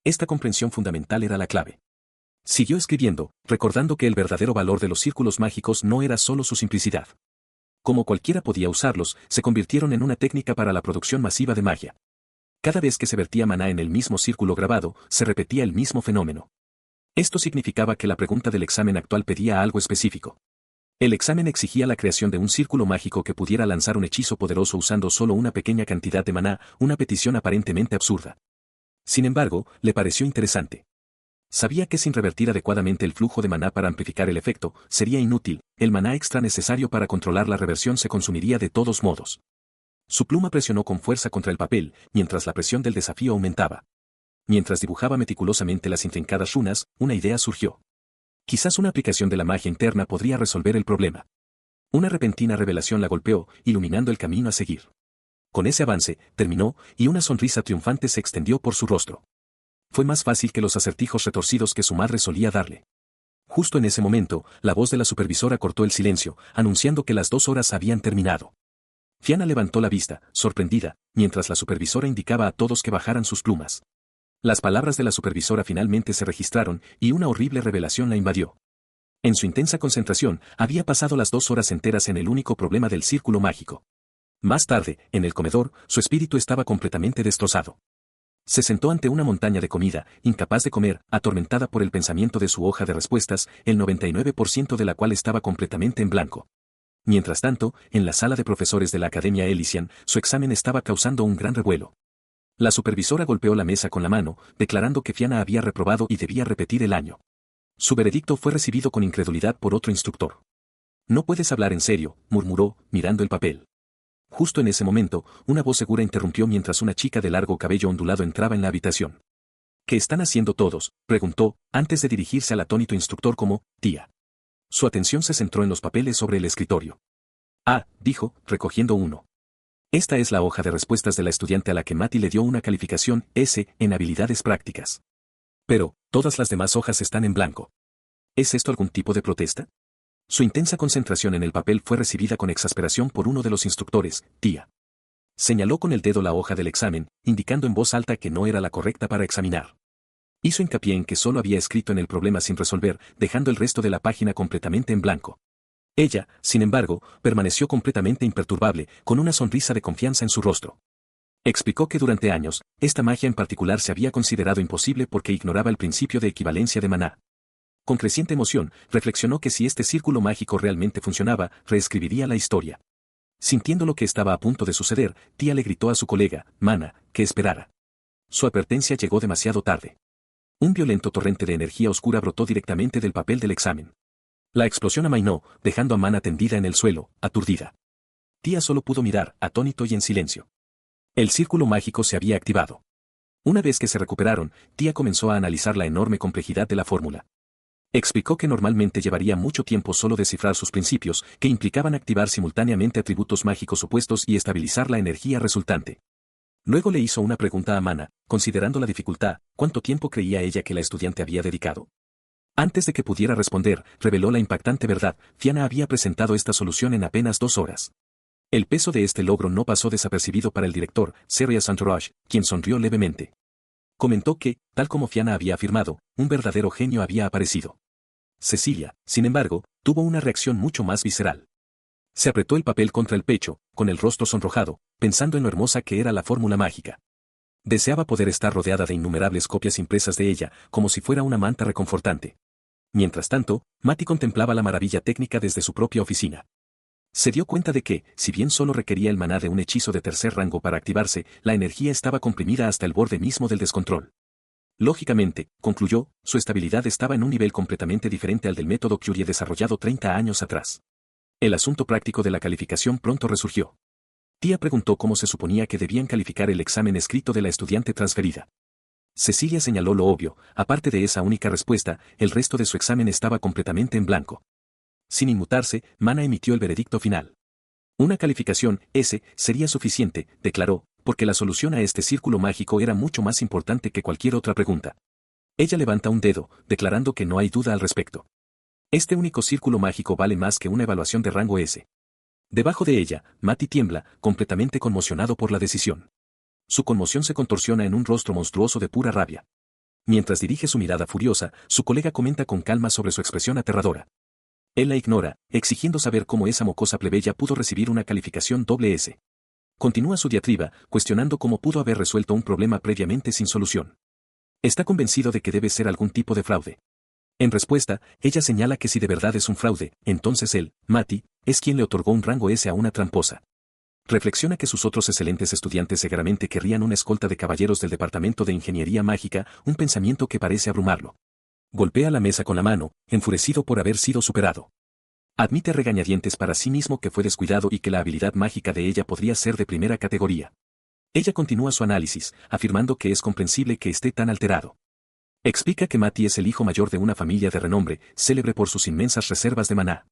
Esta comprensión fundamental era la clave. Siguió escribiendo, recordando que el verdadero valor de los círculos mágicos no era solo su simplicidad. Como cualquiera podía usarlos, se convirtieron en una técnica para la producción masiva de magia. Cada vez que se vertía maná en el mismo círculo grabado, se repetía el mismo fenómeno. Esto significaba que la pregunta del examen actual pedía algo específico. El examen exigía la creación de un círculo mágico que pudiera lanzar un hechizo poderoso usando solo una pequeña cantidad de maná, una petición aparentemente absurda. Sin embargo, le pareció interesante. Sabía que sin revertir adecuadamente el flujo de maná para amplificar el efecto, sería inútil, el maná extra necesario para controlar la reversión se consumiría de todos modos. Su pluma presionó con fuerza contra el papel, mientras la presión del desafío aumentaba. Mientras dibujaba meticulosamente las intrincadas runas, una idea surgió. Quizás una aplicación de la magia interna podría resolver el problema. Una repentina revelación la golpeó, iluminando el camino a seguir. Con ese avance, terminó, y una sonrisa triunfante se extendió por su rostro. Fue más fácil que los acertijos retorcidos que su madre solía darle. Justo en ese momento, la voz de la supervisora cortó el silencio, anunciando que las 2 horas habían terminado. Fianna levantó la vista, sorprendida, mientras la supervisora indicaba a todos que bajaran sus plumas. Las palabras de la supervisora finalmente se registraron, y una horrible revelación la invadió. En su intensa concentración, había pasado las 2 horas enteras en el único problema del círculo mágico. Más tarde, en el comedor, su espíritu estaba completamente destrozado. Se sentó ante una montaña de comida, incapaz de comer, atormentada por el pensamiento de su hoja de respuestas, el 99% de la cual estaba completamente en blanco. Mientras tanto, en la sala de profesores de la Academia Elysian, su examen estaba causando un gran revuelo. La supervisora golpeó la mesa con la mano, declarando que Fianna había reprobado y debía repetir el año. Su veredicto fue recibido con incredulidad por otro instructor. «No puedes hablar en serio», murmuró, mirando el papel. Justo en ese momento, una voz segura interrumpió mientras una chica de largo cabello ondulado entraba en la habitación. «¿Qué están haciendo todos?», preguntó, antes de dirigirse al atónito instructor como «tía». Su atención se centró en los papeles sobre el escritorio. «Ah», dijo, recogiendo uno. «Esta es la hoja de respuestas de la estudiante a la que Matty le dio una calificación S en habilidades prácticas. Pero, todas las demás hojas están en blanco. ¿Es esto algún tipo de protesta?». Su intensa concentración en el papel fue recibida con exasperación por uno de los instructores, «tía». Señaló con el dedo la hoja del examen, indicando en voz alta que no era la correcta para examinar. Hizo hincapié en que solo había escrito en el problema sin resolver, dejando el resto de la página completamente en blanco. Ella, sin embargo, permaneció completamente imperturbable, con una sonrisa de confianza en su rostro. Explicó que durante años, esta magia en particular se había considerado imposible porque ignoraba el principio de equivalencia de maná. Con creciente emoción, reflexionó que si este círculo mágico realmente funcionaba, reescribiría la historia. Sintiendo lo que estaba a punto de suceder, Tía le gritó a su colega, Mana, que esperara. Su advertencia llegó demasiado tarde. Un violento torrente de energía oscura brotó directamente del papel del examen. La explosión amainó, dejando a Mana tendida en el suelo, aturdida. Tía solo pudo mirar, atónito y en silencio. El círculo mágico se había activado. Una vez que se recuperaron, Tía comenzó a analizar la enorme complejidad de la fórmula. Explicó que normalmente llevaría mucho tiempo solo descifrar sus principios, que implicaban activar simultáneamente atributos mágicos opuestos y estabilizar la energía resultante. Luego le hizo una pregunta a Mana, considerando la dificultad, ¿cuánto tiempo creía ella que la estudiante había dedicado? Antes de que pudiera responder, reveló la impactante verdad, Fianna había presentado esta solución en apenas 2 horas. El peso de este logro no pasó desapercibido para el director, Seria Santourage, quien sonrió levemente. Comentó que, tal como Fianna había afirmado, un verdadero genio había aparecido. Cecilia, sin embargo, tuvo una reacción mucho más visceral. Se apretó el papel contra el pecho, con el rostro sonrojado, pensando en lo hermosa que era la fórmula mágica. Deseaba poder estar rodeada de innumerables copias impresas de ella, como si fuera una manta reconfortante. Mientras tanto, Mati contemplaba la maravilla técnica desde su propia oficina. Se dio cuenta de que, si bien solo requería el maná de un hechizo de tercer rango para activarse, la energía estaba comprimida hasta el borde mismo del descontrol. Lógicamente, concluyó, su estabilidad estaba en un nivel completamente diferente al del método Curie desarrollado 30 años atrás. El asunto práctico de la calificación pronto resurgió. Tía preguntó cómo se suponía que debían calificar el examen escrito de la estudiante transferida. Cecilia señaló lo obvio, aparte de esa única respuesta, el resto de su examen estaba completamente en blanco. Sin inmutarse, Mana emitió el veredicto final. Una calificación, S, sería suficiente, declaró, porque la solución a este círculo mágico era mucho más importante que cualquier otra pregunta. Ella levanta un dedo, declarando que no hay duda al respecto. Este único círculo mágico vale más que una evaluación de rango S. Debajo de ella, Mati tiembla, completamente conmocionado por la decisión. Su conmoción se contorsiona en un rostro monstruoso de pura rabia. Mientras dirige su mirada furiosa, su colega comenta con calma sobre su expresión aterradora. Él la ignora, exigiendo saber cómo esa mocosa plebeya pudo recibir una calificación doble S. Continúa su diatriba, cuestionando cómo pudo haber resuelto un problema previamente sin solución. Está convencido de que debe ser algún tipo de fraude. En respuesta, ella señala que si de verdad es un fraude, entonces él, Mati, es quien le otorgó un rango S a una tramposa. Reflexiona que sus otros excelentes estudiantes seguramente querrían una escolta de caballeros del Departamento de Ingeniería Mágica, un pensamiento que parece abrumarlo. Golpea la mesa con la mano, enfurecido por haber sido superado. Admite a regañadientes para sí mismo que fue descuidado y que la habilidad mágica de ella podría ser de primera categoría. Ella continúa su análisis, afirmando que es comprensible que esté tan alterado. Explica que Mati es el hijo mayor de una familia de renombre, célebre por sus inmensas reservas de maná.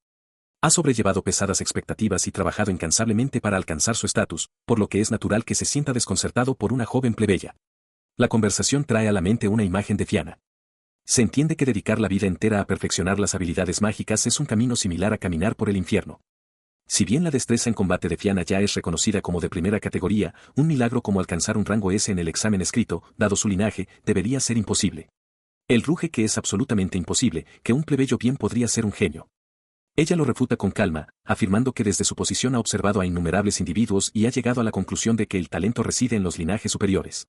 Ha sobrellevado pesadas expectativas y trabajado incansablemente para alcanzar su estatus, por lo que es natural que se sienta desconcertado por una joven plebeya. La conversación trae a la mente una imagen de Fianna. Se entiende que dedicar la vida entera a perfeccionar las habilidades mágicas es un camino similar a caminar por el infierno. Si bien la destreza en combate de Fianna ya es reconocida como de primera categoría, un milagro como alcanzar un rango S en el examen escrito, dado su linaje, debería ser imposible. Él ruge que es absolutamente imposible, que un plebeyo bien podría ser un genio. Ella lo refuta con calma, afirmando que desde su posición ha observado a innumerables individuos y ha llegado a la conclusión de que el talento reside en los linajes superiores.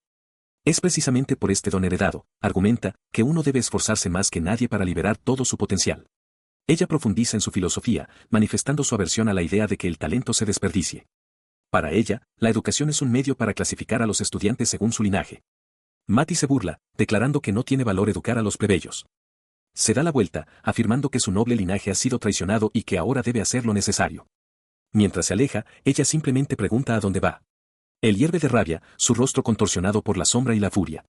Es precisamente por este don heredado, argumenta, que uno debe esforzarse más que nadie para liberar todo su potencial. Ella profundiza en su filosofía, manifestando su aversión a la idea de que el talento se desperdicie. Para ella, la educación es un medio para clasificar a los estudiantes según su linaje. Mati se burla, declarando que no tiene valor educar a los plebeyos. Se da la vuelta, afirmando que su noble linaje ha sido traicionado y que ahora debe hacer lo necesario. Mientras se aleja, ella simplemente pregunta a dónde va. Él hierve de rabia, su rostro contorsionado por la sombra y la furia.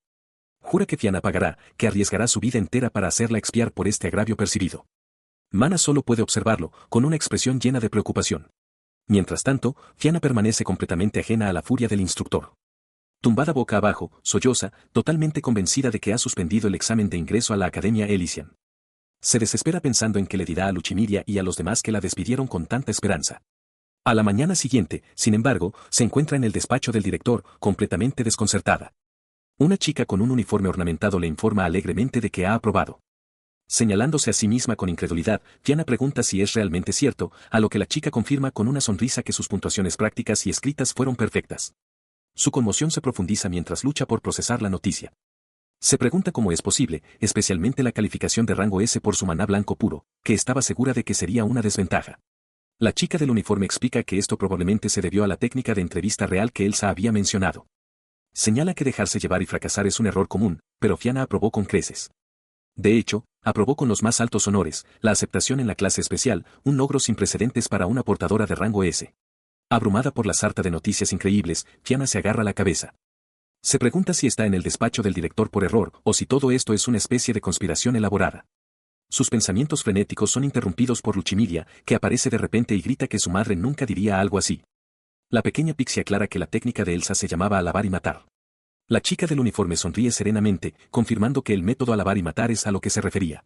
Jura que Fianna pagará, que arriesgará su vida entera para hacerla expiar por este agravio percibido. Mana solo puede observarlo, con una expresión llena de preocupación. Mientras tanto, Fianna permanece completamente ajena a la furia del instructor. Tumbada boca abajo, solloza, totalmente convencida de que ha suspendido el examen de ingreso a la Academia Elysian. Se desespera pensando en que le dirá a Luchimiria y a los demás que la despidieron con tanta esperanza. A la mañana siguiente, sin embargo, se encuentra en el despacho del director, completamente desconcertada. Una chica con un uniforme ornamentado le informa alegremente de que ha aprobado. Señalándose a sí misma con incredulidad, Fianna pregunta si es realmente cierto, a lo que la chica confirma con una sonrisa que sus puntuaciones prácticas y escritas fueron perfectas. Su conmoción se profundiza mientras lucha por procesar la noticia. Se pregunta cómo es posible, especialmente la calificación de rango S por su maná blanco puro, que estaba segura de que sería una desventaja. La chica del uniforme explica que esto probablemente se debió a la técnica de entrevista real que Elsa había mencionado. Señala que dejarse llevar y fracasar es un error común, pero Fianna aprobó con creces. De hecho, aprobó con los más altos honores, la aceptación en la clase especial, un logro sin precedentes para una portadora de rango S. Abrumada por la sarta de noticias increíbles, Fianna se agarra la cabeza. Se pregunta si está en el despacho del director por error o si todo esto es una especie de conspiración elaborada. Sus pensamientos frenéticos son interrumpidos por Luchimidia, que aparece de repente y grita que su madre nunca diría algo así. La pequeña Pixie aclara que la técnica de Elsa se llamaba alabar y matar. La chica del uniforme sonríe serenamente, confirmando que el método alabar y matar es a lo que se refería.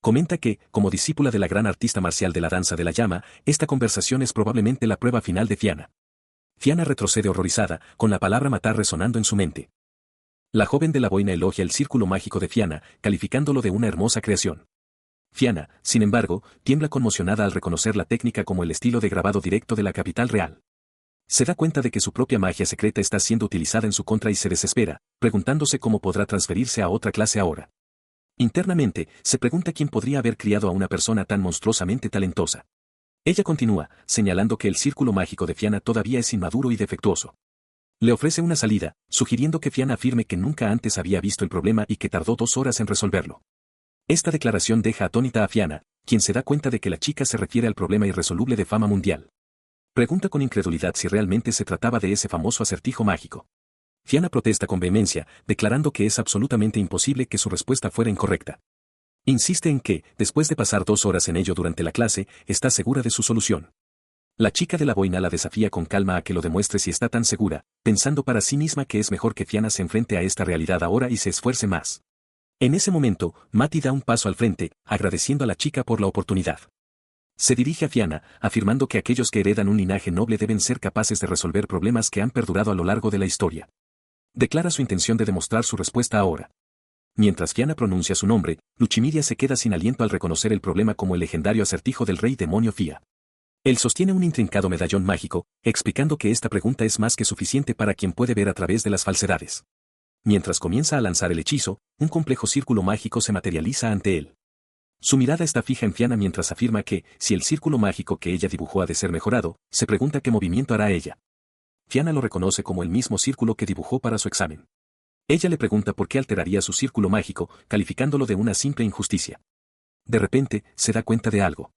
Comenta que, como discípula de la gran artista marcial de la danza de la llama, esta conversación es probablemente la prueba final de Fianna. Fianna retrocede horrorizada, con la palabra matar resonando en su mente. La joven de la boina elogia el círculo mágico de Fianna, calificándolo de una hermosa creación. Fianna, sin embargo, tiembla conmocionada al reconocer la técnica como el estilo de grabado directo de la capital real. Se da cuenta de que su propia magia secreta está siendo utilizada en su contra y se desespera, preguntándose cómo podrá transferirse a otra clase ahora. Internamente, se pregunta quién podría haber criado a una persona tan monstruosamente talentosa. Ella continúa, señalando que el círculo mágico de Fianna todavía es inmaduro y defectuoso. Le ofrece una salida, sugiriendo que Fianna afirme que nunca antes había visto el problema y que tardó 2 horas en resolverlo. Esta declaración deja atónita a Fianna, quien se da cuenta de que la chica se refiere al problema irresoluble de fama mundial. Pregunta con incredulidad si realmente se trataba de ese famoso acertijo mágico. Fianna protesta con vehemencia, declarando que es absolutamente imposible que su respuesta fuera incorrecta. Insiste en que, después de pasar 2 horas en ello durante la clase, está segura de su solución. La chica de la boina la desafía con calma a que lo demuestre si está tan segura, pensando para sí misma que es mejor que Fianna se enfrente a esta realidad ahora y se esfuerce más. En ese momento, Matty da un paso al frente, agradeciendo a la chica por la oportunidad. Se dirige a Fianna, afirmando que aquellos que heredan un linaje noble deben ser capaces de resolver problemas que han perdurado a lo largo de la historia. Declara su intención de demostrar su respuesta ahora. Mientras Fianna pronuncia su nombre, Luchimidia se queda sin aliento al reconocer el problema como el legendario acertijo del rey demonio Fia. Él sostiene un intrincado medallón mágico, explicando que esta pregunta es más que suficiente para quien puede ver a través de las falsedades. Mientras comienza a lanzar el hechizo, un complejo círculo mágico se materializa ante él. Su mirada está fija en Fianna mientras afirma que, si el círculo mágico que ella dibujó ha de ser mejorado, se pregunta qué movimiento hará ella. Fianna lo reconoce como el mismo círculo que dibujó para su examen. Ella le pregunta por qué alteraría su círculo mágico, calificándolo de una simple injusticia. De repente, se da cuenta de algo.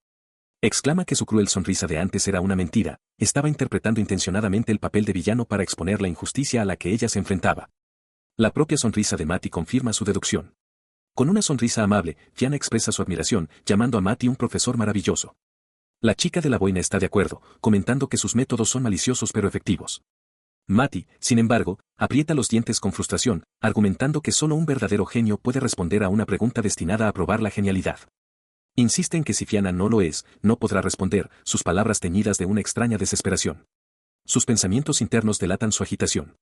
Exclama que su cruel sonrisa de antes era una mentira, estaba interpretando intencionadamente el papel de villano para exponer la injusticia a la que ella se enfrentaba. La propia sonrisa de Matty confirma su deducción. Con una sonrisa amable, Fianna expresa su admiración, llamando a Matty un profesor maravilloso. La chica de la boina está de acuerdo, comentando que sus métodos son maliciosos pero efectivos. Matty, sin embargo, aprieta los dientes con frustración, argumentando que solo un verdadero genio puede responder a una pregunta destinada a probar la genialidad. Insiste en que si Fianna no lo es, no podrá responder, sus palabras teñidas de una extraña desesperación. Sus pensamientos internos delatan su agitación.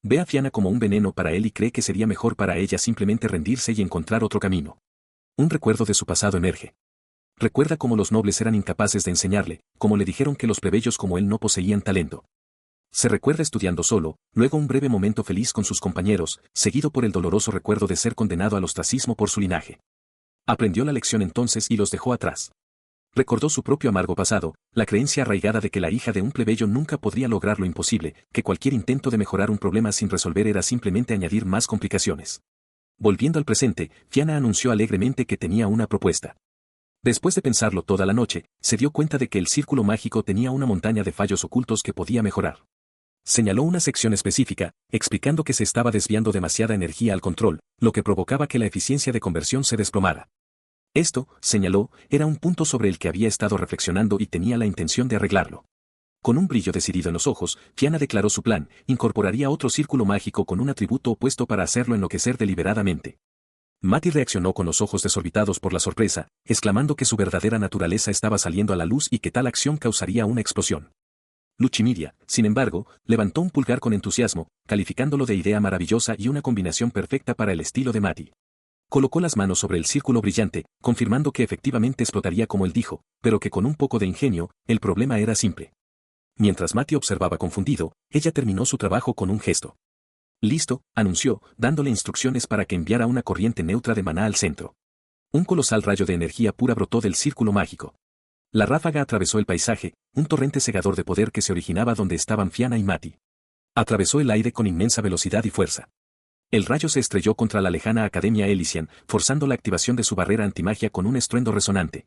Ve a Fianna como un veneno para él y cree que sería mejor para ella simplemente rendirse y encontrar otro camino. Un recuerdo de su pasado emerge. Recuerda cómo los nobles eran incapaces de enseñarle, cómo le dijeron que los plebeyos como él no poseían talento. Se recuerda estudiando solo, luego un breve momento feliz con sus compañeros, seguido por el doloroso recuerdo de ser condenado al ostracismo por su linaje. Aprendió la lección entonces y los dejó atrás. Recordó su propio amargo pasado, la creencia arraigada de que la hija de un plebeyo nunca podría lograr lo imposible, que cualquier intento de mejorar un problema sin resolver era simplemente añadir más complicaciones. Volviendo al presente, Fianna anunció alegremente que tenía una propuesta. Después de pensarlo toda la noche, se dio cuenta de que el círculo mágico tenía una montaña de fallos ocultos que podía mejorar. Señaló una sección específica, explicando que se estaba desviando demasiada energía al control, lo que provocaba que la eficiencia de conversión se desplomara. Esto, señaló, era un punto sobre el que había estado reflexionando y tenía la intención de arreglarlo. Con un brillo decidido en los ojos, Fianna declaró su plan, incorporaría otro círculo mágico con un atributo opuesto para hacerlo enloquecer deliberadamente. Matty reaccionó con los ojos desorbitados por la sorpresa, exclamando que su verdadera naturaleza estaba saliendo a la luz y que tal acción causaría una explosión. Luchimidia, sin embargo, levantó un pulgar con entusiasmo, calificándolo de idea maravillosa y una combinación perfecta para el estilo de Matty. Colocó las manos sobre el círculo brillante, confirmando que efectivamente explotaría como él dijo, pero que con un poco de ingenio, el problema era simple. Mientras Matty observaba confundido, ella terminó su trabajo con un gesto. Listo, anunció, dándole instrucciones para que enviara una corriente neutra de maná al centro. Un colosal rayo de energía pura brotó del círculo mágico. La ráfaga atravesó el paisaje, un torrente cegador de poder que se originaba donde estaban Fianna y Mati. Atravesó el aire con inmensa velocidad y fuerza. El rayo se estrelló contra la lejana Academia Elysian, forzando la activación de su barrera antimagia con un estruendo resonante.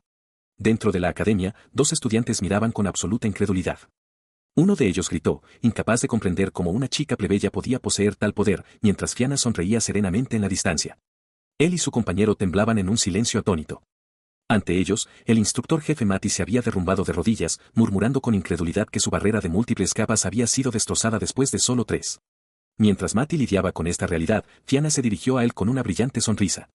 Dentro de la academia, dos estudiantes miraban con absoluta incredulidad. Uno de ellos gritó, incapaz de comprender cómo una chica plebeya podía poseer tal poder, mientras Fianna sonreía serenamente en la distancia. Él y su compañero temblaban en un silencio atónito. Ante ellos, el instructor jefe Mati se había derrumbado de rodillas, murmurando con incredulidad que su barrera de múltiples capas había sido destrozada después de solo 3. Mientras Mati lidiaba con esta realidad, Fianna se dirigió a él con una brillante sonrisa.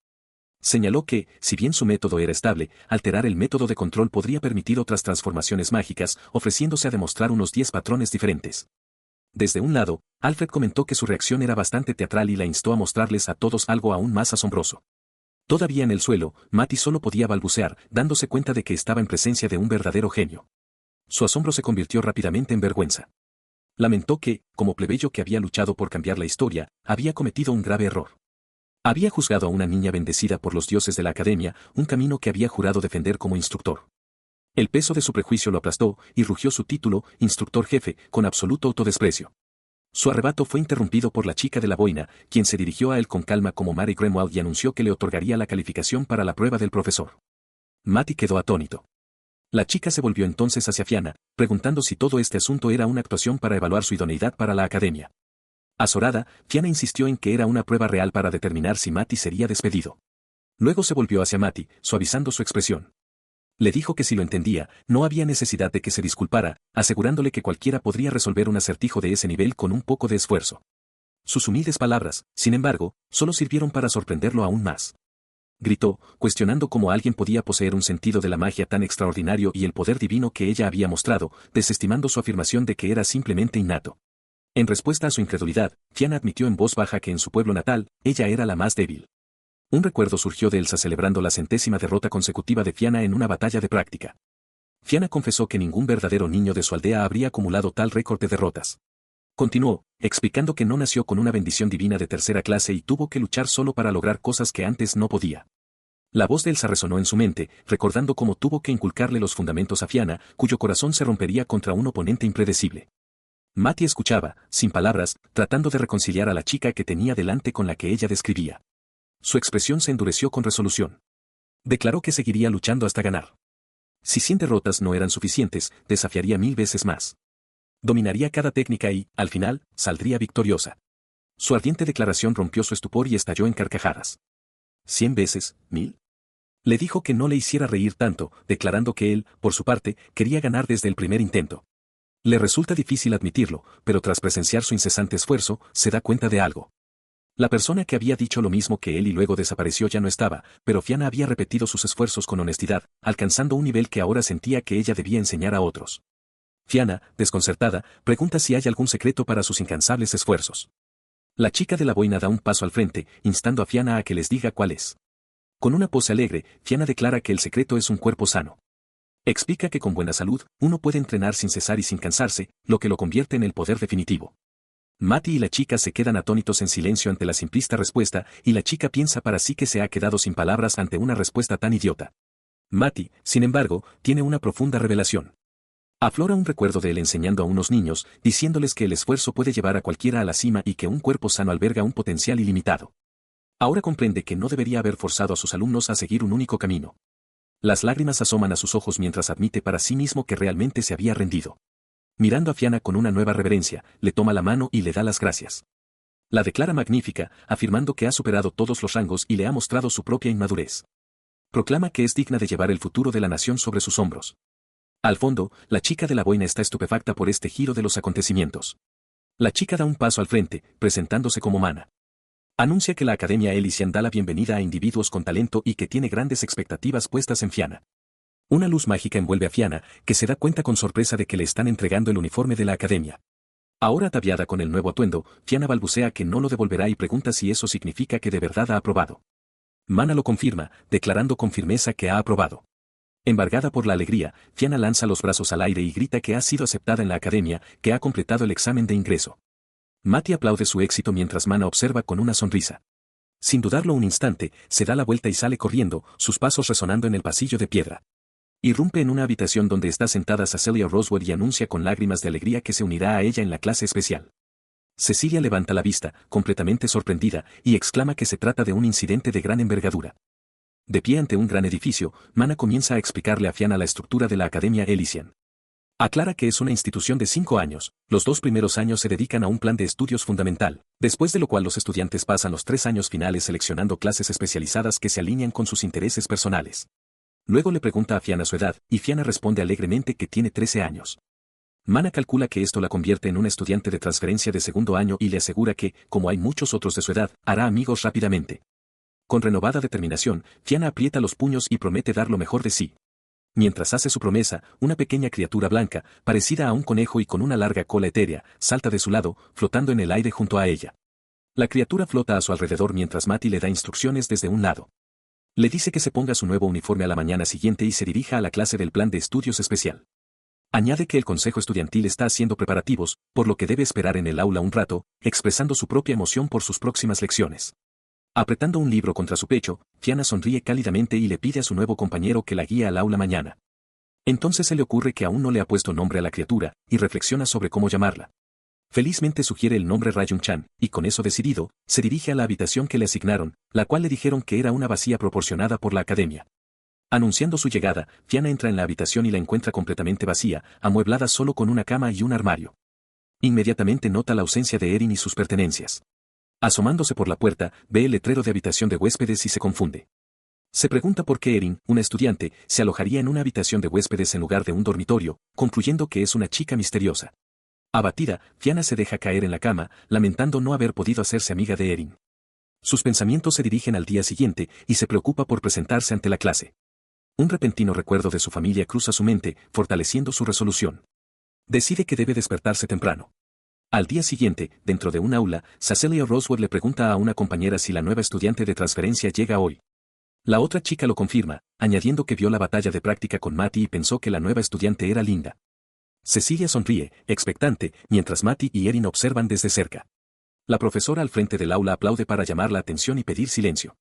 Señaló que, si bien su método era estable, alterar el método de control podría permitir otras transformaciones mágicas, ofreciéndose a demostrar unos 10 patrones diferentes. Desde un lado, Alfred comentó que su reacción era bastante teatral y la instó a mostrarles a todos algo aún más asombroso. Todavía en el suelo, Mati solo podía balbucear, dándose cuenta de que estaba en presencia de un verdadero genio. Su asombro se convirtió rápidamente en vergüenza. Lamentó que, como plebeyo que había luchado por cambiar la historia, había cometido un grave error. Había juzgado a una niña bendecida por los dioses de la academia, un camino que había jurado defender como instructor. El peso de su prejuicio lo aplastó, y rugió su título, instructor jefe, con absoluto autodesprecio. Su arrebato fue interrumpido por la chica de la boina, quien se dirigió a él con calma como Mary Greenwald y anunció que le otorgaría la calificación para la prueba del profesor. Mati quedó atónito. La chica se volvió entonces hacia Fianna, preguntando si todo este asunto era una actuación para evaluar su idoneidad para la academia. Azorada, Fianna insistió en que era una prueba real para determinar si Mati sería despedido. Luego se volvió hacia Mati, suavizando su expresión. Le dijo que si lo entendía, no había necesidad de que se disculpara, asegurándole que cualquiera podría resolver un acertijo de ese nivel con un poco de esfuerzo. Sus humildes palabras, sin embargo, solo sirvieron para sorprenderlo aún más. Gritó, cuestionando cómo alguien podía poseer un sentido de la magia tan extraordinario y el poder divino que ella había mostrado, desestimando su afirmación de que era simplemente innato. En respuesta a su incredulidad, Fianna admitió en voz baja que en su pueblo natal, ella era la más débil. Un recuerdo surgió de Elsa celebrando la 100ª derrota consecutiva de Fianna en una batalla de práctica. Fianna confesó que ningún verdadero niño de su aldea habría acumulado tal récord de derrotas. Continuó, explicando que no nació con una bendición divina de tercera clase y tuvo que luchar solo para lograr cosas que antes no podía. La voz de Elsa resonó en su mente, recordando cómo tuvo que inculcarle los fundamentos a Fianna, cuyo corazón se rompería contra un oponente impredecible. Mati escuchaba, sin palabras, tratando de reconciliar a la chica que tenía delante con la que ella describía. Su expresión se endureció con resolución. Declaró que seguiría luchando hasta ganar. Si 100 derrotas no eran suficientes, desafiaría 1000 veces más. Dominaría cada técnica y, al final, saldría victoriosa. Su ardiente declaración rompió su estupor y estalló en carcajadas. ¿100 veces? ¿1000? Le dijo que no le hiciera reír tanto, declarando que él, por su parte, quería ganar desde el primer intento. Le resulta difícil admitirlo, pero tras presenciar su incesante esfuerzo, se da cuenta de algo. La persona que había dicho lo mismo que él y luego desapareció ya no estaba, pero Fianna había repetido sus esfuerzos con honestidad, alcanzando un nivel que ahora sentía que ella debía enseñar a otros. Fianna, desconcertada, pregunta si hay algún secreto para sus incansables esfuerzos. La chica de la boina da un paso al frente, instando a Fianna a que les diga cuál es. Con una pose alegre, Fianna declara que el secreto es un cuerpo sano. Explica que con buena salud, uno puede entrenar sin cesar y sin cansarse, lo que lo convierte en el poder definitivo. Mati y la chica se quedan atónitos en silencio ante la simplista respuesta, y la chica piensa para sí que se ha quedado sin palabras ante una respuesta tan idiota. Mati, sin embargo, tiene una profunda revelación. Aflora un recuerdo de él enseñando a unos niños, diciéndoles que el esfuerzo puede llevar a cualquiera a la cima y que un cuerpo sano alberga un potencial ilimitado. Ahora comprende que no debería haber forzado a sus alumnos a seguir un único camino. Las lágrimas asoman a sus ojos mientras admite para sí mismo que realmente se había rendido. Mirando a Fianna con una nueva reverencia, le toma la mano y le da las gracias. La declara magnífica, afirmando que ha superado todos los rangos y le ha mostrado su propia inmadurez. Proclama que es digna de llevar el futuro de la nación sobre sus hombros. Al fondo, la chica de la boina está estupefacta por este giro de los acontecimientos. La chica da un paso al frente, presentándose como Mana. Anuncia que la Academia Elysian da la bienvenida a individuos con talento y que tiene grandes expectativas puestas en Fianna. Una luz mágica envuelve a Fianna, que se da cuenta con sorpresa de que le están entregando el uniforme de la academia. Ahora ataviada con el nuevo atuendo, Fianna balbucea que no lo devolverá y pregunta si eso significa que de verdad ha aprobado. Mana lo confirma, declarando con firmeza que ha aprobado. Embargada por la alegría, Fianna lanza los brazos al aire y grita que ha sido aceptada en la academia, que ha completado el examen de ingreso. Mati aplaude su éxito mientras Mana observa con una sonrisa. Sin dudarlo un instante, se da la vuelta y sale corriendo, sus pasos resonando en el pasillo de piedra. Irrumpe en una habitación donde está sentada Cecilia Rosewood y anuncia con lágrimas de alegría que se unirá a ella en la clase especial. Cecilia levanta la vista, completamente sorprendida, y exclama que se trata de un incidente de gran envergadura. De pie ante un gran edificio, Mana comienza a explicarle a Fianna la estructura de la Academia Elysian. Aclara que es una institución de 5 años, los 2 primeros años se dedican a un plan de estudios fundamental, después de lo cual los estudiantes pasan los 3 años finales seleccionando clases especializadas que se alinean con sus intereses personales. Luego le pregunta a Fianna su edad, y Fianna responde alegremente que tiene 13 años. Mana calcula que esto la convierte en una estudiante de transferencia de segundo año y le asegura que, como hay muchos otros de su edad, hará amigos rápidamente. Con renovada determinación, Fianna aprieta los puños y promete dar lo mejor de sí. Mientras hace su promesa, una pequeña criatura blanca, parecida a un conejo y con una larga cola etérea, salta de su lado, flotando en el aire junto a ella. La criatura flota a su alrededor mientras Matty le da instrucciones desde un lado. Le dice que se ponga su nuevo uniforme a la mañana siguiente y se dirija a la clase del plan de estudios especial. Añade que el consejo estudiantil está haciendo preparativos, por lo que debe esperar en el aula un rato, expresando su propia emoción por sus próximas lecciones. Apretando un libro contra su pecho, Fianna sonríe cálidamente y le pide a su nuevo compañero que la guíe al aula mañana. Entonces se le ocurre que aún no le ha puesto nombre a la criatura, y reflexiona sobre cómo llamarla. Felizmente sugiere el nombre Rayun-chan, y con eso decidido, se dirige a la habitación que le asignaron, la cual le dijeron que era una vacía proporcionada por la academia. Anunciando su llegada, Fianna entra en la habitación y la encuentra completamente vacía, amueblada solo con una cama y un armario. Inmediatamente nota la ausencia de Erin y sus pertenencias. Asomándose por la puerta, ve el letrero de habitación de huéspedes y se confunde. Se pregunta por qué Erin, una estudiante, se alojaría en una habitación de huéspedes en lugar de un dormitorio, concluyendo que es una chica misteriosa. Abatida, Fianna se deja caer en la cama, lamentando no haber podido hacerse amiga de Erin. Sus pensamientos se dirigen al día siguiente, y se preocupa por presentarse ante la clase. Un repentino recuerdo de su familia cruza su mente, fortaleciendo su resolución. Decide que debe despertarse temprano. Al día siguiente, dentro de un aula, Cecilia Rosewood le pregunta a una compañera si la nueva estudiante de transferencia llega hoy. La otra chica lo confirma, añadiendo que vio la batalla de práctica con Matty y pensó que la nueva estudiante era linda. Cecilia sonríe, expectante, mientras Matty y Erin observan desde cerca. La profesora al frente del aula aplaude para llamar la atención y pedir silencio.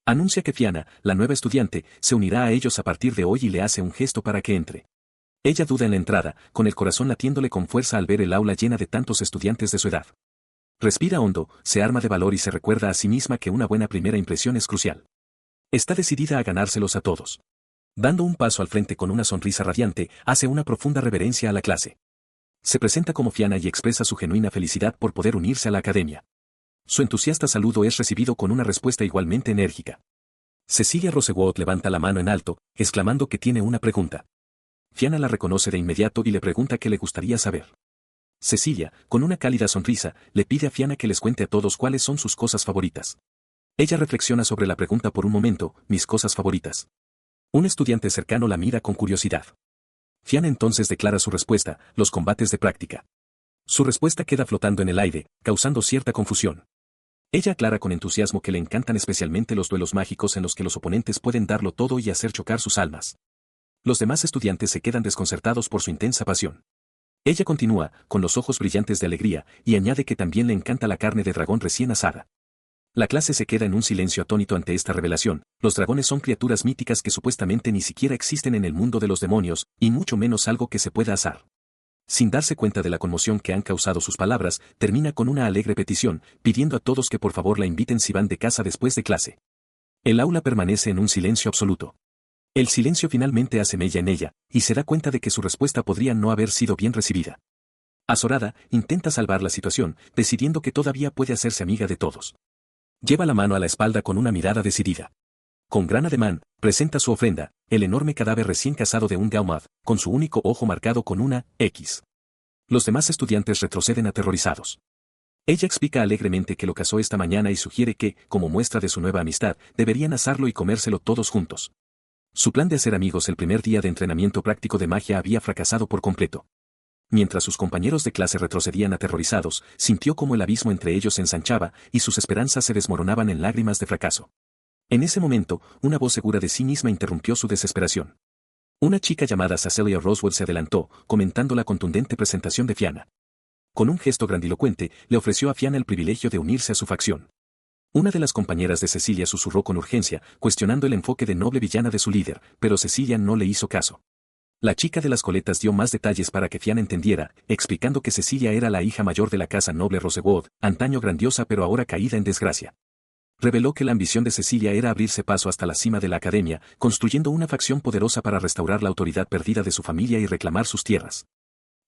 Anuncia que Fianna, la nueva estudiante, se unirá a ellos a partir de hoy y le hace un gesto para que entre. Ella duda en la entrada, con el corazón latiéndole con fuerza al ver el aula llena de tantos estudiantes de su edad. Respira hondo, se arma de valor y se recuerda a sí misma que una buena primera impresión es crucial. Está decidida a ganárselos a todos. Dando un paso al frente con una sonrisa radiante, hace una profunda reverencia a la clase. Se presenta como Fianna y expresa su genuina felicidad por poder unirse a la academia. Su entusiasta saludo es recibido con una respuesta igualmente enérgica. Cecilia Rosewood levanta la mano en alto, exclamando que tiene una pregunta. Fianna la reconoce de inmediato y le pregunta qué le gustaría saber. Cecilia, con una cálida sonrisa, le pide a Fianna que les cuente a todos cuáles son sus cosas favoritas. Ella reflexiona sobre la pregunta por un momento, mis cosas favoritas. Un estudiante cercano la mira con curiosidad. Fianna entonces declara su respuesta, los combates de práctica. Su respuesta queda flotando en el aire, causando cierta confusión. Ella aclara con entusiasmo que le encantan especialmente los duelos mágicos en los que los oponentes pueden darlo todo y hacer chocar sus almas. Los demás estudiantes se quedan desconcertados por su intensa pasión. Ella continúa, con los ojos brillantes de alegría, y añade que también le encanta la carne de dragón recién asada. La clase se queda en un silencio atónito ante esta revelación. Los dragones son criaturas míticas que supuestamente ni siquiera existen en el mundo de los demonios, y mucho menos algo que se pueda asar. Sin darse cuenta de la conmoción que han causado sus palabras, termina con una alegre petición, pidiendo a todos que por favor la inviten si van de casa después de clase. El aula permanece en un silencio absoluto. El silencio finalmente hace mella en ella, y se da cuenta de que su respuesta podría no haber sido bien recibida. Azorada, intenta salvar la situación, decidiendo que todavía puede hacerse amiga de todos. Lleva la mano a la espalda con una mirada decidida. Con gran ademán, presenta su ofrenda, el enorme cadáver recién cazado de un Gaumath, con su único ojo marcado con una X. Los demás estudiantes retroceden aterrorizados. Ella explica alegremente que lo cazó esta mañana y sugiere que, como muestra de su nueva amistad, deberían asarlo y comérselo todos juntos. Su plan de hacer amigos el primer día de entrenamiento práctico de magia había fracasado por completo. Mientras sus compañeros de clase retrocedían aterrorizados, sintió como el abismo entre ellos se ensanchaba y sus esperanzas se desmoronaban en lágrimas de fracaso. En ese momento, una voz segura de sí misma interrumpió su desesperación. Una chica llamada Cecilia Rosewood se adelantó, comentando la contundente presentación de Fianna. Con un gesto grandilocuente, le ofreció a Fianna el privilegio de unirse a su facción. Una de las compañeras de Cecilia susurró con urgencia, cuestionando el enfoque de noble villana de su líder, pero Cecilia no le hizo caso. La chica de las coletas dio más detalles para que Fianna entendiera, explicando que Cecilia era la hija mayor de la casa noble Rosewood, antaño grandiosa pero ahora caída en desgracia. Reveló que la ambición de Cecilia era abrirse paso hasta la cima de la academia, construyendo una facción poderosa para restaurar la autoridad perdida de su familia y reclamar sus tierras.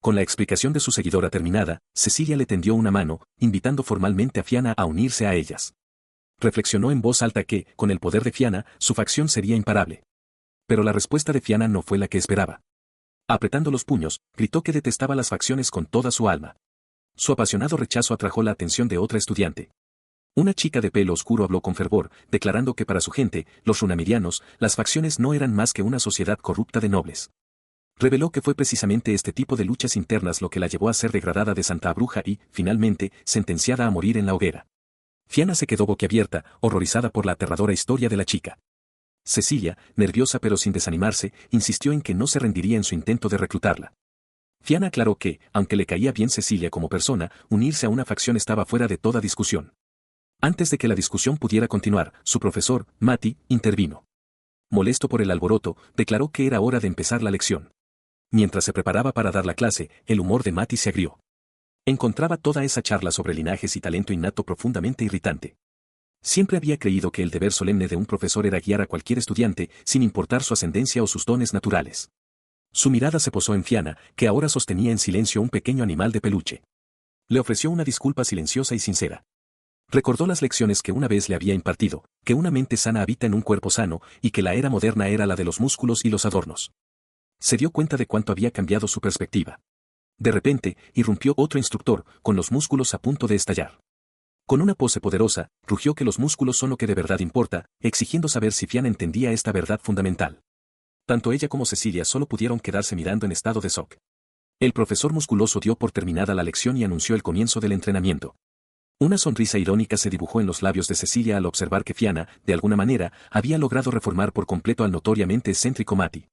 Con la explicación de su seguidora terminada, Cecilia le tendió una mano, invitando formalmente a Fianna a unirse a ellas. Reflexionó en voz alta que, con el poder de Fianna, su facción sería imparable. Pero la respuesta de Fianna no fue la que esperaba. Apretando los puños, gritó que detestaba las facciones con toda su alma. Su apasionado rechazo atrajo la atención de otra estudiante. Una chica de pelo oscuro habló con fervor, declarando que para su gente, los runamirianos, las facciones no eran más que una sociedad corrupta de nobles. Reveló que fue precisamente este tipo de luchas internas lo que la llevó a ser degradada de santa bruja y, finalmente, sentenciada a morir en la hoguera. Fianna se quedó boquiabierta, horrorizada por la aterradora historia de la chica. Cecilia, nerviosa pero sin desanimarse, insistió en que no se rendiría en su intento de reclutarla. Fianna aclaró que, aunque le caía bien Cecilia como persona, unirse a una facción estaba fuera de toda discusión. Antes de que la discusión pudiera continuar, su profesor, Matty, intervino. Molesto por el alboroto, declaró que era hora de empezar la lección. Mientras se preparaba para dar la clase, el humor de Matty se agrió. Encontraba toda esa charla sobre linajes y talento innato profundamente irritante. Siempre había creído que el deber solemne de un profesor era guiar a cualquier estudiante, sin importar su ascendencia o sus dones naturales. Su mirada se posó en Fianna, que ahora sostenía en silencio un pequeño animal de peluche. Le ofreció una disculpa silenciosa y sincera. Recordó las lecciones que una vez le había impartido, que una mente sana habita en un cuerpo sano, y que la era moderna era la de los músculos y los adornos. Se dio cuenta de cuánto había cambiado su perspectiva. De repente, irrumpió otro instructor, con los músculos a punto de estallar. Con una pose poderosa, rugió que los músculos son lo que de verdad importa, exigiendo saber si Fianna entendía esta verdad fundamental. Tanto ella como Cecilia solo pudieron quedarse mirando en estado de shock. El profesor musculoso dio por terminada la lección y anunció el comienzo del entrenamiento. Una sonrisa irónica se dibujó en los labios de Cecilia al observar que Fianna, de alguna manera, había logrado reformar por completo al notoriamente excéntrico Matty.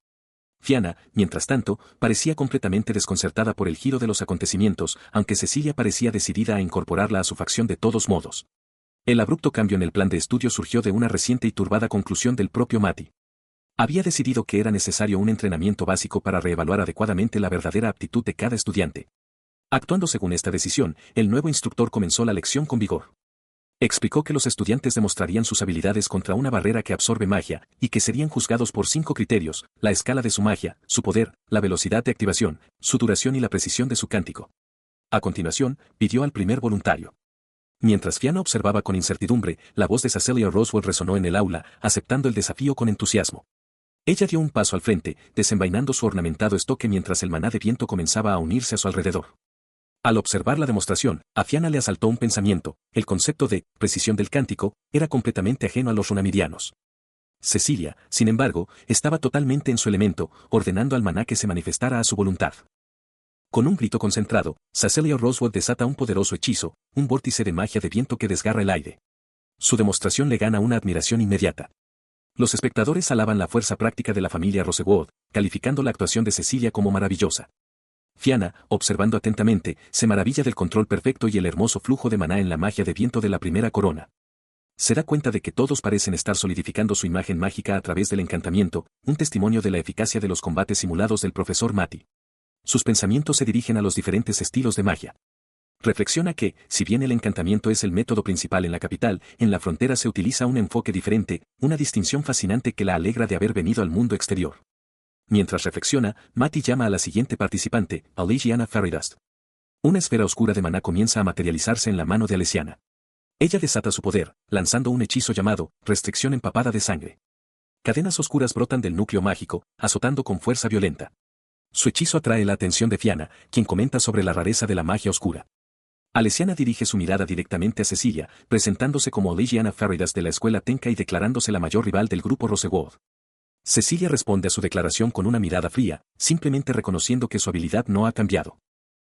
Fianna, mientras tanto, parecía completamente desconcertada por el giro de los acontecimientos, aunque Cecilia parecía decidida a incorporarla a su facción de todos modos. El abrupto cambio en el plan de estudio surgió de una reciente y turbada conclusión del propio Matty. Había decidido que era necesario un entrenamiento básico para reevaluar adecuadamente la verdadera aptitud de cada estudiante. Actuando según esta decisión, el nuevo instructor comenzó la lección con vigor. Explicó que los estudiantes demostrarían sus habilidades contra una barrera que absorbe magia, y que serían juzgados por 5 criterios: la escala de su magia, su poder, la velocidad de activación, su duración y la precisión de su cántico. A continuación, pidió al primer voluntario. Mientras Fianna observaba con incertidumbre, la voz de Cecilia Roswell resonó en el aula, aceptando el desafío con entusiasmo. Ella dio un paso al frente, desenvainando su ornamentado estoque mientras el maná de viento comenzaba a unirse a su alrededor. Al observar la demostración, a Fianna le asaltó un pensamiento: el concepto de precisión del cántico era completamente ajeno a los runamirianos. Cecilia, sin embargo, estaba totalmente en su elemento, ordenando al maná que se manifestara a su voluntad. Con un grito concentrado, Cecilia Roswell desata un poderoso hechizo, un vórtice de magia de viento que desgarra el aire. Su demostración le gana una admiración inmediata. Los espectadores alaban la fuerza práctica de la familia Rosewood, calificando la actuación de Cecilia como maravillosa. Fianna, observando atentamente, se maravilla del control perfecto y el hermoso flujo de maná en la magia de viento de la primera corona. Se da cuenta de que todos parecen estar solidificando su imagen mágica a través del encantamiento, un testimonio de la eficacia de los combates simulados del profesor Matty. Sus pensamientos se dirigen a los diferentes estilos de magia. Reflexiona que, si bien el encantamiento es el método principal en la capital, en la frontera se utiliza un enfoque diferente, una distinción fascinante que la alegra de haber venido al mundo exterior. Mientras reflexiona, Matty llama a la siguiente participante, Alesiana Faridust. Una esfera oscura de maná comienza a materializarse en la mano de Alesiana. Ella desata su poder, lanzando un hechizo llamado restricción empapada de sangre. Cadenas oscuras brotan del núcleo mágico, azotando con fuerza violenta. Su hechizo atrae la atención de Fianna, quien comenta sobre la rareza de la magia oscura. Alesiana dirige su mirada directamente a Cecilia, presentándose como Alesiana Faridust de la escuela Tenka y declarándose la mayor rival del grupo Rosewood. Cecilia responde a su declaración con una mirada fría, simplemente reconociendo que su habilidad no ha cambiado.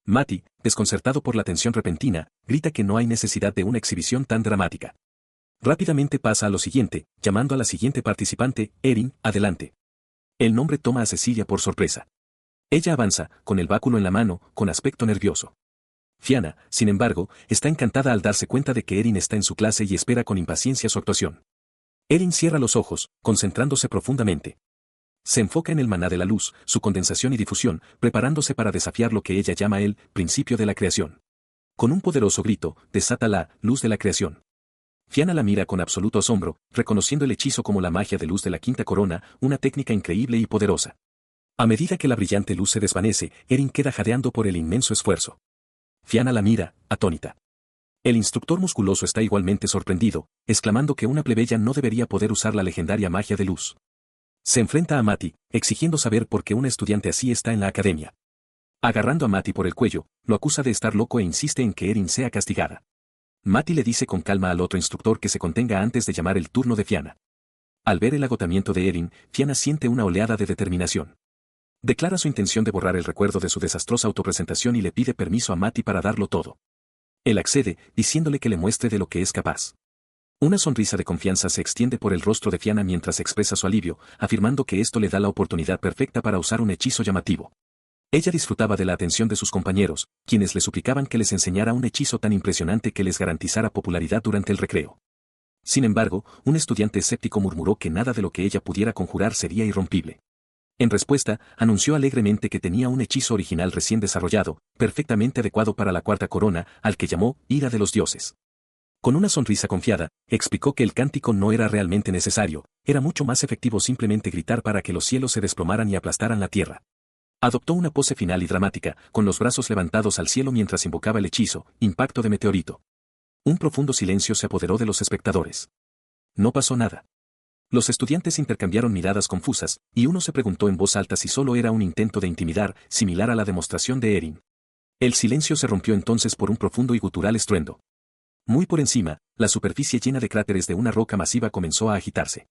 Matty, desconcertado por la tensión repentina, grita que no hay necesidad de una exhibición tan dramática. Rápidamente pasa a lo siguiente, llamando a la siguiente participante: Erin, adelante. El nombre toma a Cecilia por sorpresa. Ella avanza, con el báculo en la mano, con aspecto nervioso. Fianna, sin embargo, está encantada al darse cuenta de que Erin está en su clase y espera con impaciencia su actuación. Erin cierra los ojos, concentrándose profundamente. Se enfoca en el maná de la luz, su condensación y difusión, preparándose para desafiar lo que ella llama el principio de la creación. Con un poderoso grito, desata la luz de la creación. Fianna la mira con absoluto asombro, reconociendo el hechizo como la magia de luz de la quinta corona, una técnica increíble y poderosa. A medida que la brillante luz se desvanece, Erin queda jadeando por el inmenso esfuerzo. Fianna la mira, atónita. El instructor musculoso está igualmente sorprendido, exclamando que una plebeya no debería poder usar la legendaria magia de luz. Se enfrenta a Mati, exigiendo saber por qué una estudiante así está en la academia. Agarrando a Mati por el cuello, lo acusa de estar loco e insiste en que Erin sea castigada. Mati le dice con calma al otro instructor que se contenga antes de llamar el turno de Fianna. Al ver el agotamiento de Erin, Fianna siente una oleada de determinación. Declara su intención de borrar el recuerdo de su desastrosa autopresentación y le pide permiso a Mati para darlo todo. Él accede, diciéndole que le muestre de lo que es capaz. Una sonrisa de confianza se extiende por el rostro de Fianna mientras expresa su alivio, afirmando que esto le da la oportunidad perfecta para usar un hechizo llamativo. Ella disfrutaba de la atención de sus compañeros, quienes le suplicaban que les enseñara un hechizo tan impresionante que les garantizara popularidad durante el recreo. Sin embargo, un estudiante escéptico murmuró que nada de lo que ella pudiera conjurar sería irrompible. En respuesta, anunció alegremente que tenía un hechizo original recién desarrollado, perfectamente adecuado para la cuarta corona, al que llamó Ira de los Dioses. Con una sonrisa confiada, explicó que el cántico no era realmente necesario, era mucho más efectivo simplemente gritar para que los cielos se desplomaran y aplastaran la tierra. Adoptó una pose final y dramática, con los brazos levantados al cielo mientras invocaba el hechizo, impacto de meteorito. Un profundo silencio se apoderó de los espectadores. No pasó nada. Los estudiantes intercambiaron miradas confusas, y uno se preguntó en voz alta si solo era un intento de intimidar, similar a la demostración de Erin. El silencio se rompió entonces por un profundo y gutural estruendo. Muy por encima, la superficie llena de cráteres de una roca masiva comenzó a agitarse.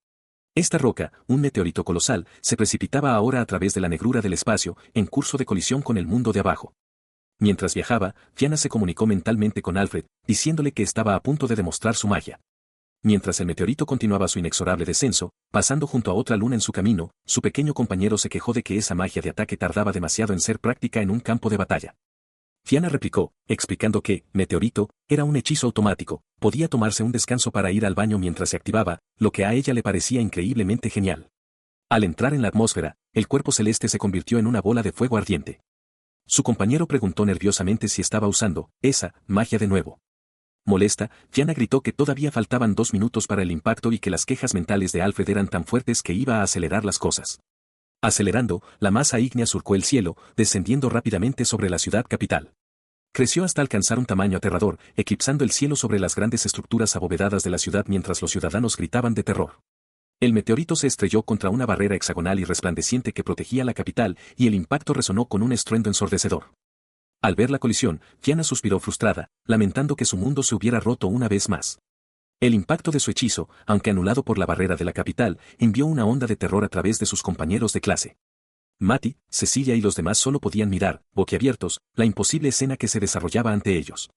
Esta roca, un meteorito colosal, se precipitaba ahora a través de la negrura del espacio, en curso de colisión con el mundo de abajo. Mientras viajaba, Fianna se comunicó mentalmente con Alfred, diciéndole que estaba a punto de demostrar su magia. Mientras el meteorito continuaba su inexorable descenso, pasando junto a otra luna en su camino, su pequeño compañero se quejó de que esa magia de ataque tardaba demasiado en ser práctica en un campo de batalla. Fianna replicó, explicando que, meteorito, era un hechizo automático, podía tomarse un descanso para ir al baño mientras se activaba, lo que a ella le parecía increíblemente genial. Al entrar en la atmósfera, el cuerpo celeste se convirtió en una bola de fuego ardiente. Su compañero preguntó nerviosamente si estaba usando esa magia de nuevo. Molesta, Fianna gritó que todavía faltaban 2 minutos para el impacto y que las quejas mentales de Alfred eran tan fuertes que iba a acelerar las cosas. Acelerando, la masa ígnea surcó el cielo, descendiendo rápidamente sobre la ciudad capital. Creció hasta alcanzar un tamaño aterrador, eclipsando el cielo sobre las grandes estructuras abovedadas de la ciudad mientras los ciudadanos gritaban de terror. El meteorito se estrelló contra una barrera hexagonal y resplandeciente que protegía la capital, y el impacto resonó con un estruendo ensordecedor. Al ver la colisión, Fianna suspiró frustrada, lamentando que su mundo se hubiera roto una vez más. El impacto de su hechizo, aunque anulado por la barrera de la capital, envió una onda de terror a través de sus compañeros de clase. Mati, Cecilia y los demás solo podían mirar, boquiabiertos, la imposible escena que se desarrollaba ante ellos.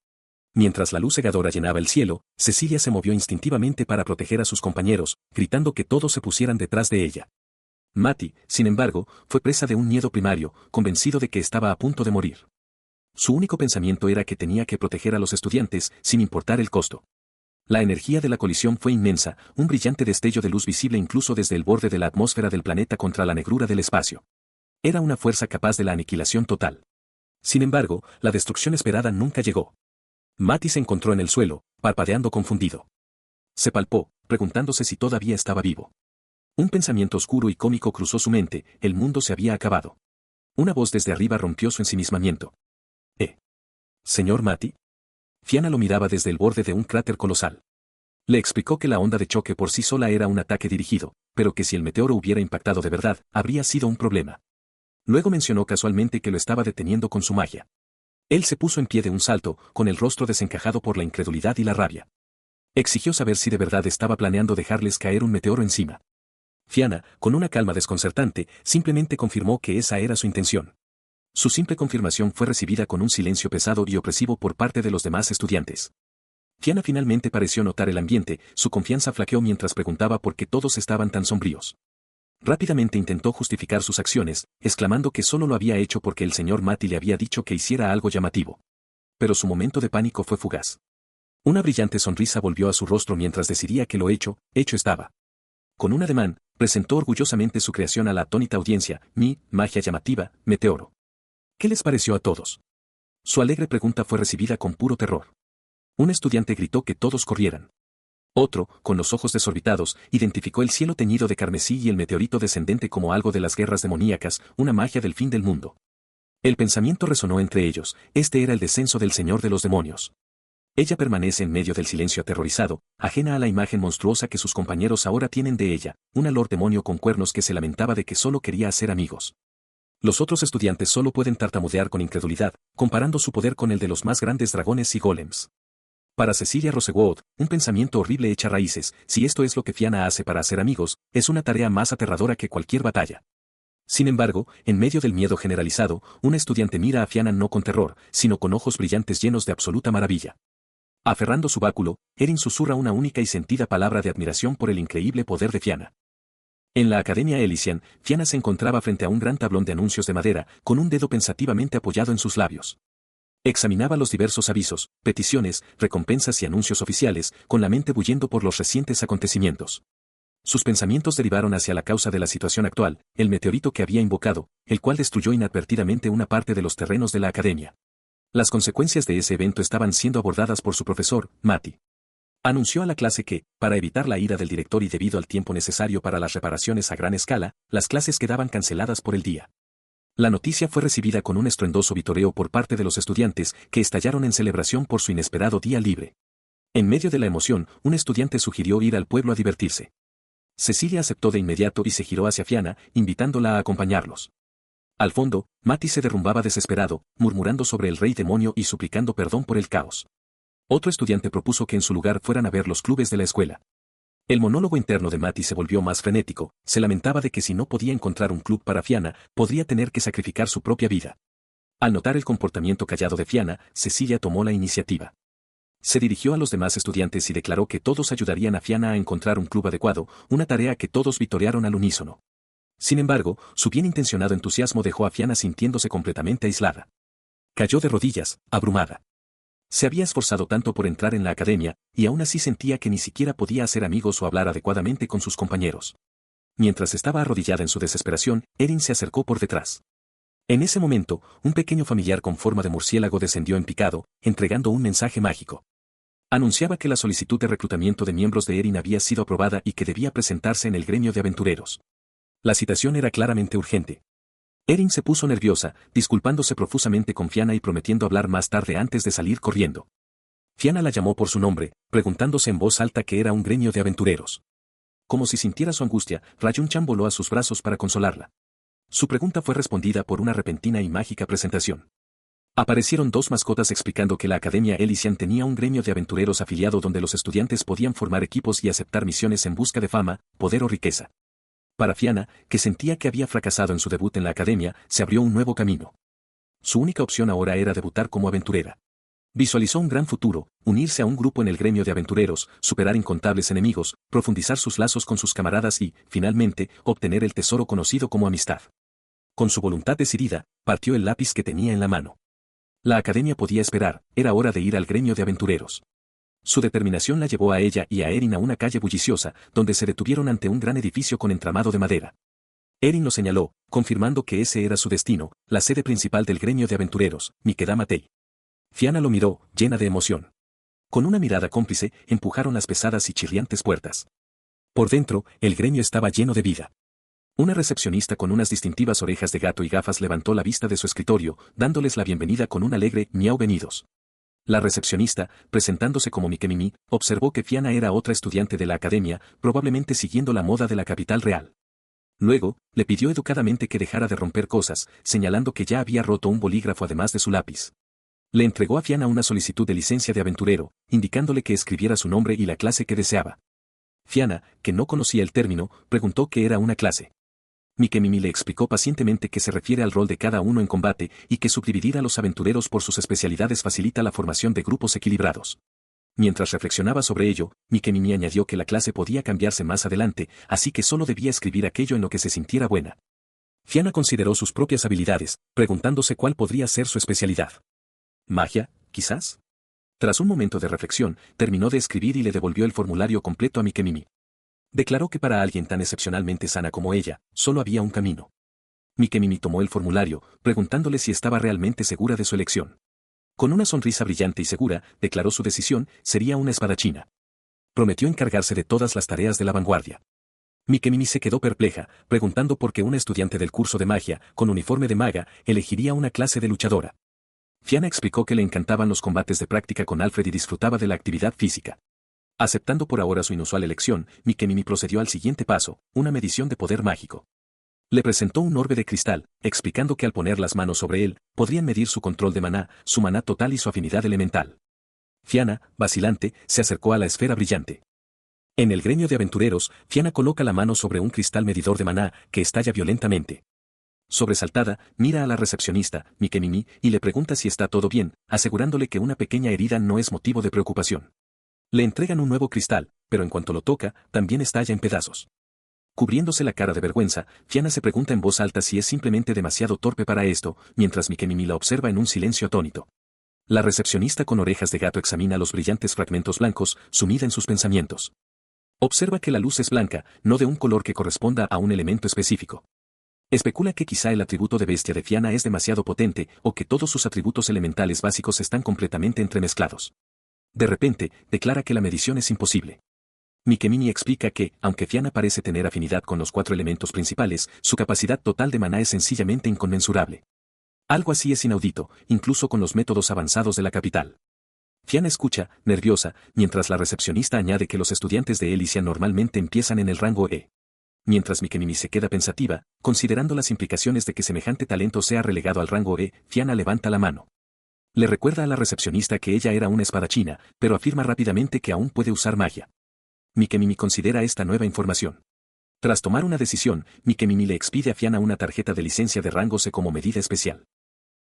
Mientras la luz cegadora llenaba el cielo, Cecilia se movió instintivamente para proteger a sus compañeros, gritando que todos se pusieran detrás de ella. Mati, sin embargo, fue presa de un miedo primario, convencido de que estaba a punto de morir. Su único pensamiento era que tenía que proteger a los estudiantes, sin importar el costo. La energía de la colisión fue inmensa, un brillante destello de luz visible incluso desde el borde de la atmósfera del planeta contra la negrura del espacio. Era una fuerza capaz de la aniquilación total. Sin embargo, la destrucción esperada nunca llegó. Mati se encontró en el suelo, parpadeando confundido. Se palpó, preguntándose si todavía estaba vivo. Un pensamiento oscuro y cómico cruzó su mente, el mundo se había acabado. Una voz desde arriba rompió su ensimismamiento. ¿Señor Mati? Fianna lo miraba desde el borde de un cráter colosal. Le explicó que la onda de choque por sí sola era un ataque dirigido, pero que si el meteoro hubiera impactado de verdad, habría sido un problema. Luego mencionó casualmente que lo estaba deteniendo con su magia. Él se puso en pie de un salto, con el rostro desencajado por la incredulidad y la rabia. Exigió saber si de verdad estaba planeando dejarles caer un meteoro encima. Fianna, con una calma desconcertante, simplemente confirmó que esa era su intención. Su simple confirmación fue recibida con un silencio pesado y opresivo por parte de los demás estudiantes. Fianna finalmente pareció notar el ambiente, su confianza flaqueó mientras preguntaba por qué todos estaban tan sombríos. Rápidamente intentó justificar sus acciones, exclamando que solo lo había hecho porque el señor Mati le había dicho que hiciera algo llamativo. pero su momento de pánico fue fugaz. Una brillante sonrisa volvió a su rostro mientras decidía que lo hecho estaba. Con un ademán, presentó orgullosamente su creación a la atónita audiencia, mi magia llamativa, Meteoro. ¿Qué les pareció a todos? Su alegre pregunta fue recibida con puro terror. Un estudiante gritó que todos corrieran. Otro, con los ojos desorbitados, identificó el cielo teñido de carmesí y el meteorito descendente como algo de las guerras demoníacas, una magia del fin del mundo. El pensamiento resonó entre ellos, este era el descenso del Señor de los demonios. Ella permanece en medio del silencio aterrorizado, ajena a la imagen monstruosa que sus compañeros ahora tienen de ella, una lord demonio con cuernos que se lamentaba de que solo quería hacer amigos. Los otros estudiantes solo pueden tartamudear con incredulidad, comparando su poder con el de los más grandes dragones y golems. Para Cecilia Rosewood, un pensamiento horrible echa raíces, si esto es lo que Fianna hace para hacer amigos, es una tarea más aterradora que cualquier batalla. Sin embargo, en medio del miedo generalizado, una estudiante mira a Fianna no con terror, sino con ojos brillantes llenos de absoluta maravilla. Aferrando su báculo, Erin susurra una única y sentida palabra de admiración por el increíble poder de Fianna. En la Academia Elysian, Fianna se encontraba frente a un gran tablón de anuncios de madera, con un dedo pensativamente apoyado en sus labios. Examinaba los diversos avisos, peticiones, recompensas y anuncios oficiales, con la mente bullendo por los recientes acontecimientos. Sus pensamientos derivaron hacia la causa de la situación actual, el meteorito que había invocado, el cual destruyó inadvertidamente una parte de los terrenos de la Academia. Las consecuencias de ese evento estaban siendo abordadas por su profesor, Matty. Anunció a la clase que, para evitar la ira del director y debido al tiempo necesario para las reparaciones a gran escala, las clases quedaban canceladas por el día. La noticia fue recibida con un estruendoso vitoreo por parte de los estudiantes, que estallaron en celebración por su inesperado día libre. En medio de la emoción, un estudiante sugirió ir al pueblo a divertirse. Cecilia aceptó de inmediato y se giró hacia Fianna, invitándola a acompañarlos. Al fondo, Matty se derrumbaba desesperado, murmurando sobre el rey demonio y suplicando perdón por el caos. Otro estudiante propuso que en su lugar fueran a ver los clubes de la escuela. El monólogo interno de Matty se volvió más frenético, se lamentaba de que si no podía encontrar un club para Fianna, podría tener que sacrificar su propia vida. Al notar el comportamiento callado de Fianna, Cecilia tomó la iniciativa. Se dirigió a los demás estudiantes y declaró que todos ayudarían a Fianna a encontrar un club adecuado, una tarea que todos vitorearon al unísono. Sin embargo, su bien intencionado entusiasmo dejó a Fianna sintiéndose completamente aislada. Cayó de rodillas, abrumada. Se había esforzado tanto por entrar en la academia, y aún así sentía que ni siquiera podía hacer amigos o hablar adecuadamente con sus compañeros. Mientras estaba arrodillada en su desesperación, Erin se acercó por detrás. En ese momento, un pequeño familiar con forma de murciélago descendió en picado, entregando un mensaje mágico. Anunciaba que la solicitud de reclutamiento de miembros de Erin había sido aprobada y que debía presentarse en el gremio de aventureros. La citación era claramente urgente. Erin se puso nerviosa, disculpándose profusamente con Fianna y prometiendo hablar más tarde antes de salir corriendo. Fianna la llamó por su nombre, preguntándose en voz alta que era un gremio de aventureros. Como si sintiera su angustia, Rayun-chan voló a sus brazos para consolarla. Su pregunta fue respondida por una repentina y mágica presentación. Aparecieron dos mascotas explicando que la Academia Elysian tenía un gremio de aventureros afiliado donde los estudiantes podían formar equipos y aceptar misiones en busca de fama, poder o riqueza. Para Fianna, que sentía que había fracasado en su debut en la academia, se abrió un nuevo camino. Su única opción ahora era debutar como aventurera. Visualizó un gran futuro, unirse a un grupo en el gremio de aventureros, superar incontables enemigos, profundizar sus lazos con sus camaradas y, finalmente, obtener el tesoro conocido como amistad. Con su voluntad decidida, partió el lápiz que tenía en la mano. La academia podía esperar, era hora de ir al gremio de aventureros. Su determinación la llevó a ella y a Erin a una calle bulliciosa, donde se detuvieron ante un gran edificio con entramado de madera. Erin lo señaló, confirmando que ese era su destino, la sede principal del gremio de aventureros, Mikedama Tei. Fianna lo miró, llena de emoción. Con una mirada cómplice, empujaron las pesadas y chirriantes puertas. Por dentro, el gremio estaba lleno de vida. Una recepcionista con unas distintivas orejas de gato y gafas levantó la vista de su escritorio, dándoles la bienvenida con un alegre «miau venidos». La recepcionista, presentándose como Mikemimi, observó que Fianna era otra estudiante de la academia, probablemente siguiendo la moda de la capital real. Luego, le pidió educadamente que dejara de romper cosas, señalando que ya había roto un bolígrafo además de su lápiz. Le entregó a Fianna una solicitud de licencia de aventurero, indicándole que escribiera su nombre y la clase que deseaba. Fianna, que no conocía el término, preguntó qué era una clase. Mikemimi le explicó pacientemente que se refiere al rol de cada uno en combate y que subdividir a los aventureros por sus especialidades facilita la formación de grupos equilibrados. Mientras reflexionaba sobre ello, Mikemimi añadió que la clase podía cambiarse más adelante, así que solo debía escribir aquello en lo que se sintiera buena. Fianna consideró sus propias habilidades, preguntándose cuál podría ser su especialidad. Magia, quizás. Tras un momento de reflexión, terminó de escribir y le devolvió el formulario completo a Mikemimi. Declaró que para alguien tan excepcionalmente sana como ella, solo había un camino. Mikemimi tomó el formulario, preguntándole si estaba realmente segura de su elección. Con una sonrisa brillante y segura, declaró su decisión, sería una espadachina. Prometió encargarse de todas las tareas de la vanguardia. Mikemimi se quedó perpleja, preguntando por qué una estudiante del curso de magia, con uniforme de maga, elegiría una clase de luchadora. Fianna explicó que le encantaban los combates de práctica con Alfred y disfrutaba de la actividad física. Aceptando por ahora su inusual elección, Mikemimi procedió al siguiente paso, una medición de poder mágico. Le presentó un orbe de cristal, explicando que al poner las manos sobre él, podrían medir su control de maná, su maná total y su afinidad elemental. Fianna, vacilante, se acercó a la esfera brillante. En el gremio de aventureros, Fianna coloca la mano sobre un cristal medidor de maná, que estalla violentamente. Sobresaltada, mira a la recepcionista, Mikemimi, y le pregunta si está todo bien, asegurándole que una pequeña herida no es motivo de preocupación. Le entregan un nuevo cristal, pero en cuanto lo toca, también estalla en pedazos. Cubriéndose la cara de vergüenza, Fianna se pregunta en voz alta si es simplemente demasiado torpe para esto, mientras Mikemimi la observa en un silencio atónito. La recepcionista con orejas de gato examina los brillantes fragmentos blancos, sumida en sus pensamientos. Observa que la luz es blanca, no de un color que corresponda a un elemento específico. Especula que quizá el atributo de bestia de Fianna es demasiado potente, o que todos sus atributos elementales básicos están completamente entremezclados. De repente, declara que la medición es imposible. Mikemimi explica que, aunque Fianna parece tener afinidad con los 4 elementos principales, su capacidad total de maná es sencillamente inconmensurable. Algo así es inaudito, incluso con los métodos avanzados de la capital. Fianna escucha, nerviosa, mientras la recepcionista añade que los estudiantes de Elysian normalmente empiezan en el rango E. Mientras Mikemimi se queda pensativa, considerando las implicaciones de que semejante talento sea relegado al rango E, Fianna levanta la mano. Le recuerda a la recepcionista que ella era una espadachina, pero afirma rápidamente que aún puede usar magia. Mikemimi considera esta nueva información. Tras tomar una decisión, Mikemimi le expide a Fianna una tarjeta de licencia de rango C como medida especial.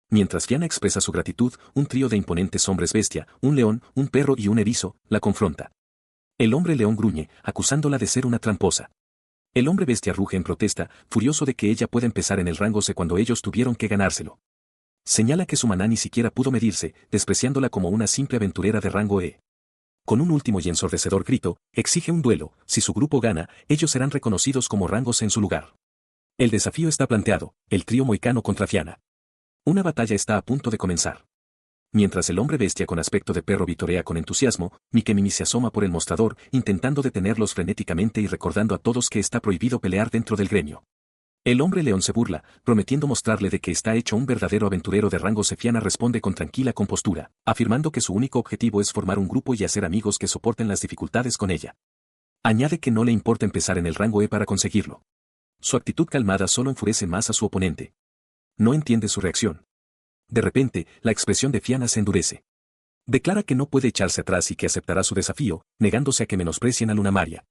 Mientras Fianna expresa su gratitud, un trío de imponentes hombres bestia, un león, un perro y un erizo, la confronta. El hombre león gruñe, acusándola de ser una tramposa. El hombre bestia ruge en protesta, furioso de que ella pueda empezar en el rango C cuando ellos tuvieron que ganárselo. Señala que su maná ni siquiera pudo medirse, despreciándola como una simple aventurera de rango E. Con un último y ensordecedor grito, exige un duelo, si su grupo gana, ellos serán reconocidos como rangos en su lugar. El desafío está planteado, el trío moicano contra Fianna. Una batalla está a punto de comenzar. Mientras el hombre bestia con aspecto de perro vitorea con entusiasmo, Mikemimi se asoma por el mostrador, intentando detenerlos frenéticamente y recordando a todos que está prohibido pelear dentro del gremio. El hombre león se burla, prometiendo mostrarle de que está hecho un verdadero aventurero de rango C. Fianna responde con tranquila compostura, afirmando que su único objetivo es formar un grupo y hacer amigos que soporten las dificultades con ella. Añade que no le importa empezar en el rango E para conseguirlo. Su actitud calmada solo enfurece más a su oponente. No entiende su reacción. De repente, la expresión de Fianna se endurece. Declara que no puede echarse atrás y que aceptará su desafío, negándose a que menosprecien a Luna Maria.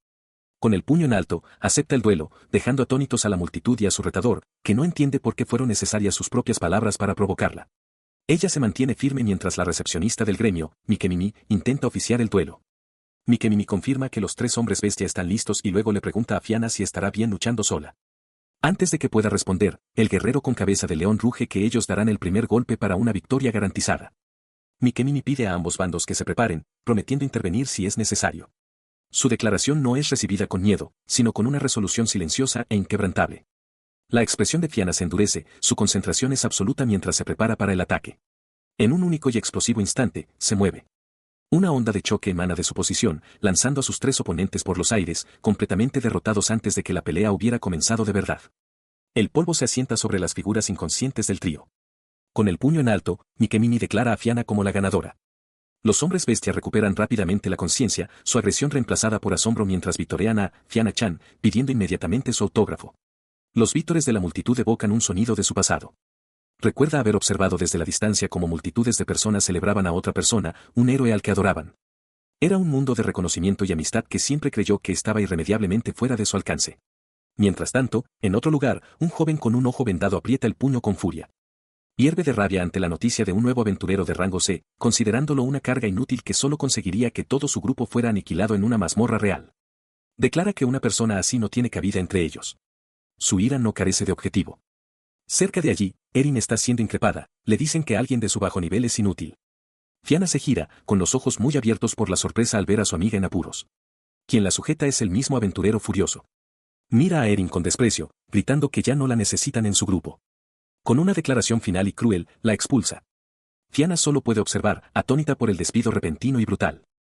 Con el puño en alto, acepta el duelo, dejando atónitos a la multitud y a su retador, que no entiende por qué fueron necesarias sus propias palabras para provocarla. Ella se mantiene firme mientras la recepcionista del gremio, Mikemimi, intenta oficiar el duelo. Mikemimi confirma que los 3 hombres bestia están listos y luego le pregunta a Fianna si estará bien luchando sola. Antes de que pueda responder, el guerrero con cabeza de león ruge que ellos darán el primer golpe para una victoria garantizada. Mikemimi pide a ambos bandos que se preparen, prometiendo intervenir si es necesario. Su declaración no es recibida con miedo, sino con una resolución silenciosa e inquebrantable. La expresión de Fianna se endurece, su concentración es absoluta mientras se prepara para el ataque. En un único y explosivo instante, se mueve. Una onda de choque emana de su posición, lanzando a sus 3 oponentes por los aires, completamente derrotados antes de que la pelea hubiera comenzado de verdad. El polvo se asienta sobre las figuras inconscientes del trío. Con el puño en alto, Mikemimi declara a Fianna como la ganadora. Los hombres bestia recuperan rápidamente la conciencia, su agresión reemplazada por asombro mientras vitorean a Fianna-chan, pidiendo inmediatamente su autógrafo. Los vítores de la multitud evocan un sonido de su pasado. Recuerda haber observado desde la distancia cómo multitudes de personas celebraban a otra persona, un héroe al que adoraban. Era un mundo de reconocimiento y amistad que siempre creyó que estaba irremediablemente fuera de su alcance. Mientras tanto, en otro lugar, un joven con un ojo vendado aprieta el puño con furia. Hierve de rabia ante la noticia de un nuevo aventurero de rango C, considerándolo una carga inútil que solo conseguiría que todo su grupo fuera aniquilado en una mazmorra real. Declara que una persona así no tiene cabida entre ellos. Su ira no carece de objetivo. Cerca de allí, Erin está siendo increpada, le dicen que alguien de su bajo nivel es inútil. Fianna se gira, con los ojos muy abiertos por la sorpresa al ver a su amiga en apuros. Quien la sujeta es el mismo aventurero furioso. Mira a Erin con desprecio, gritando que ya no la necesitan en su grupo. Con una declaración final y cruel, la expulsa. Fianna solo puede observar, atónita por el despido repentino y brutal.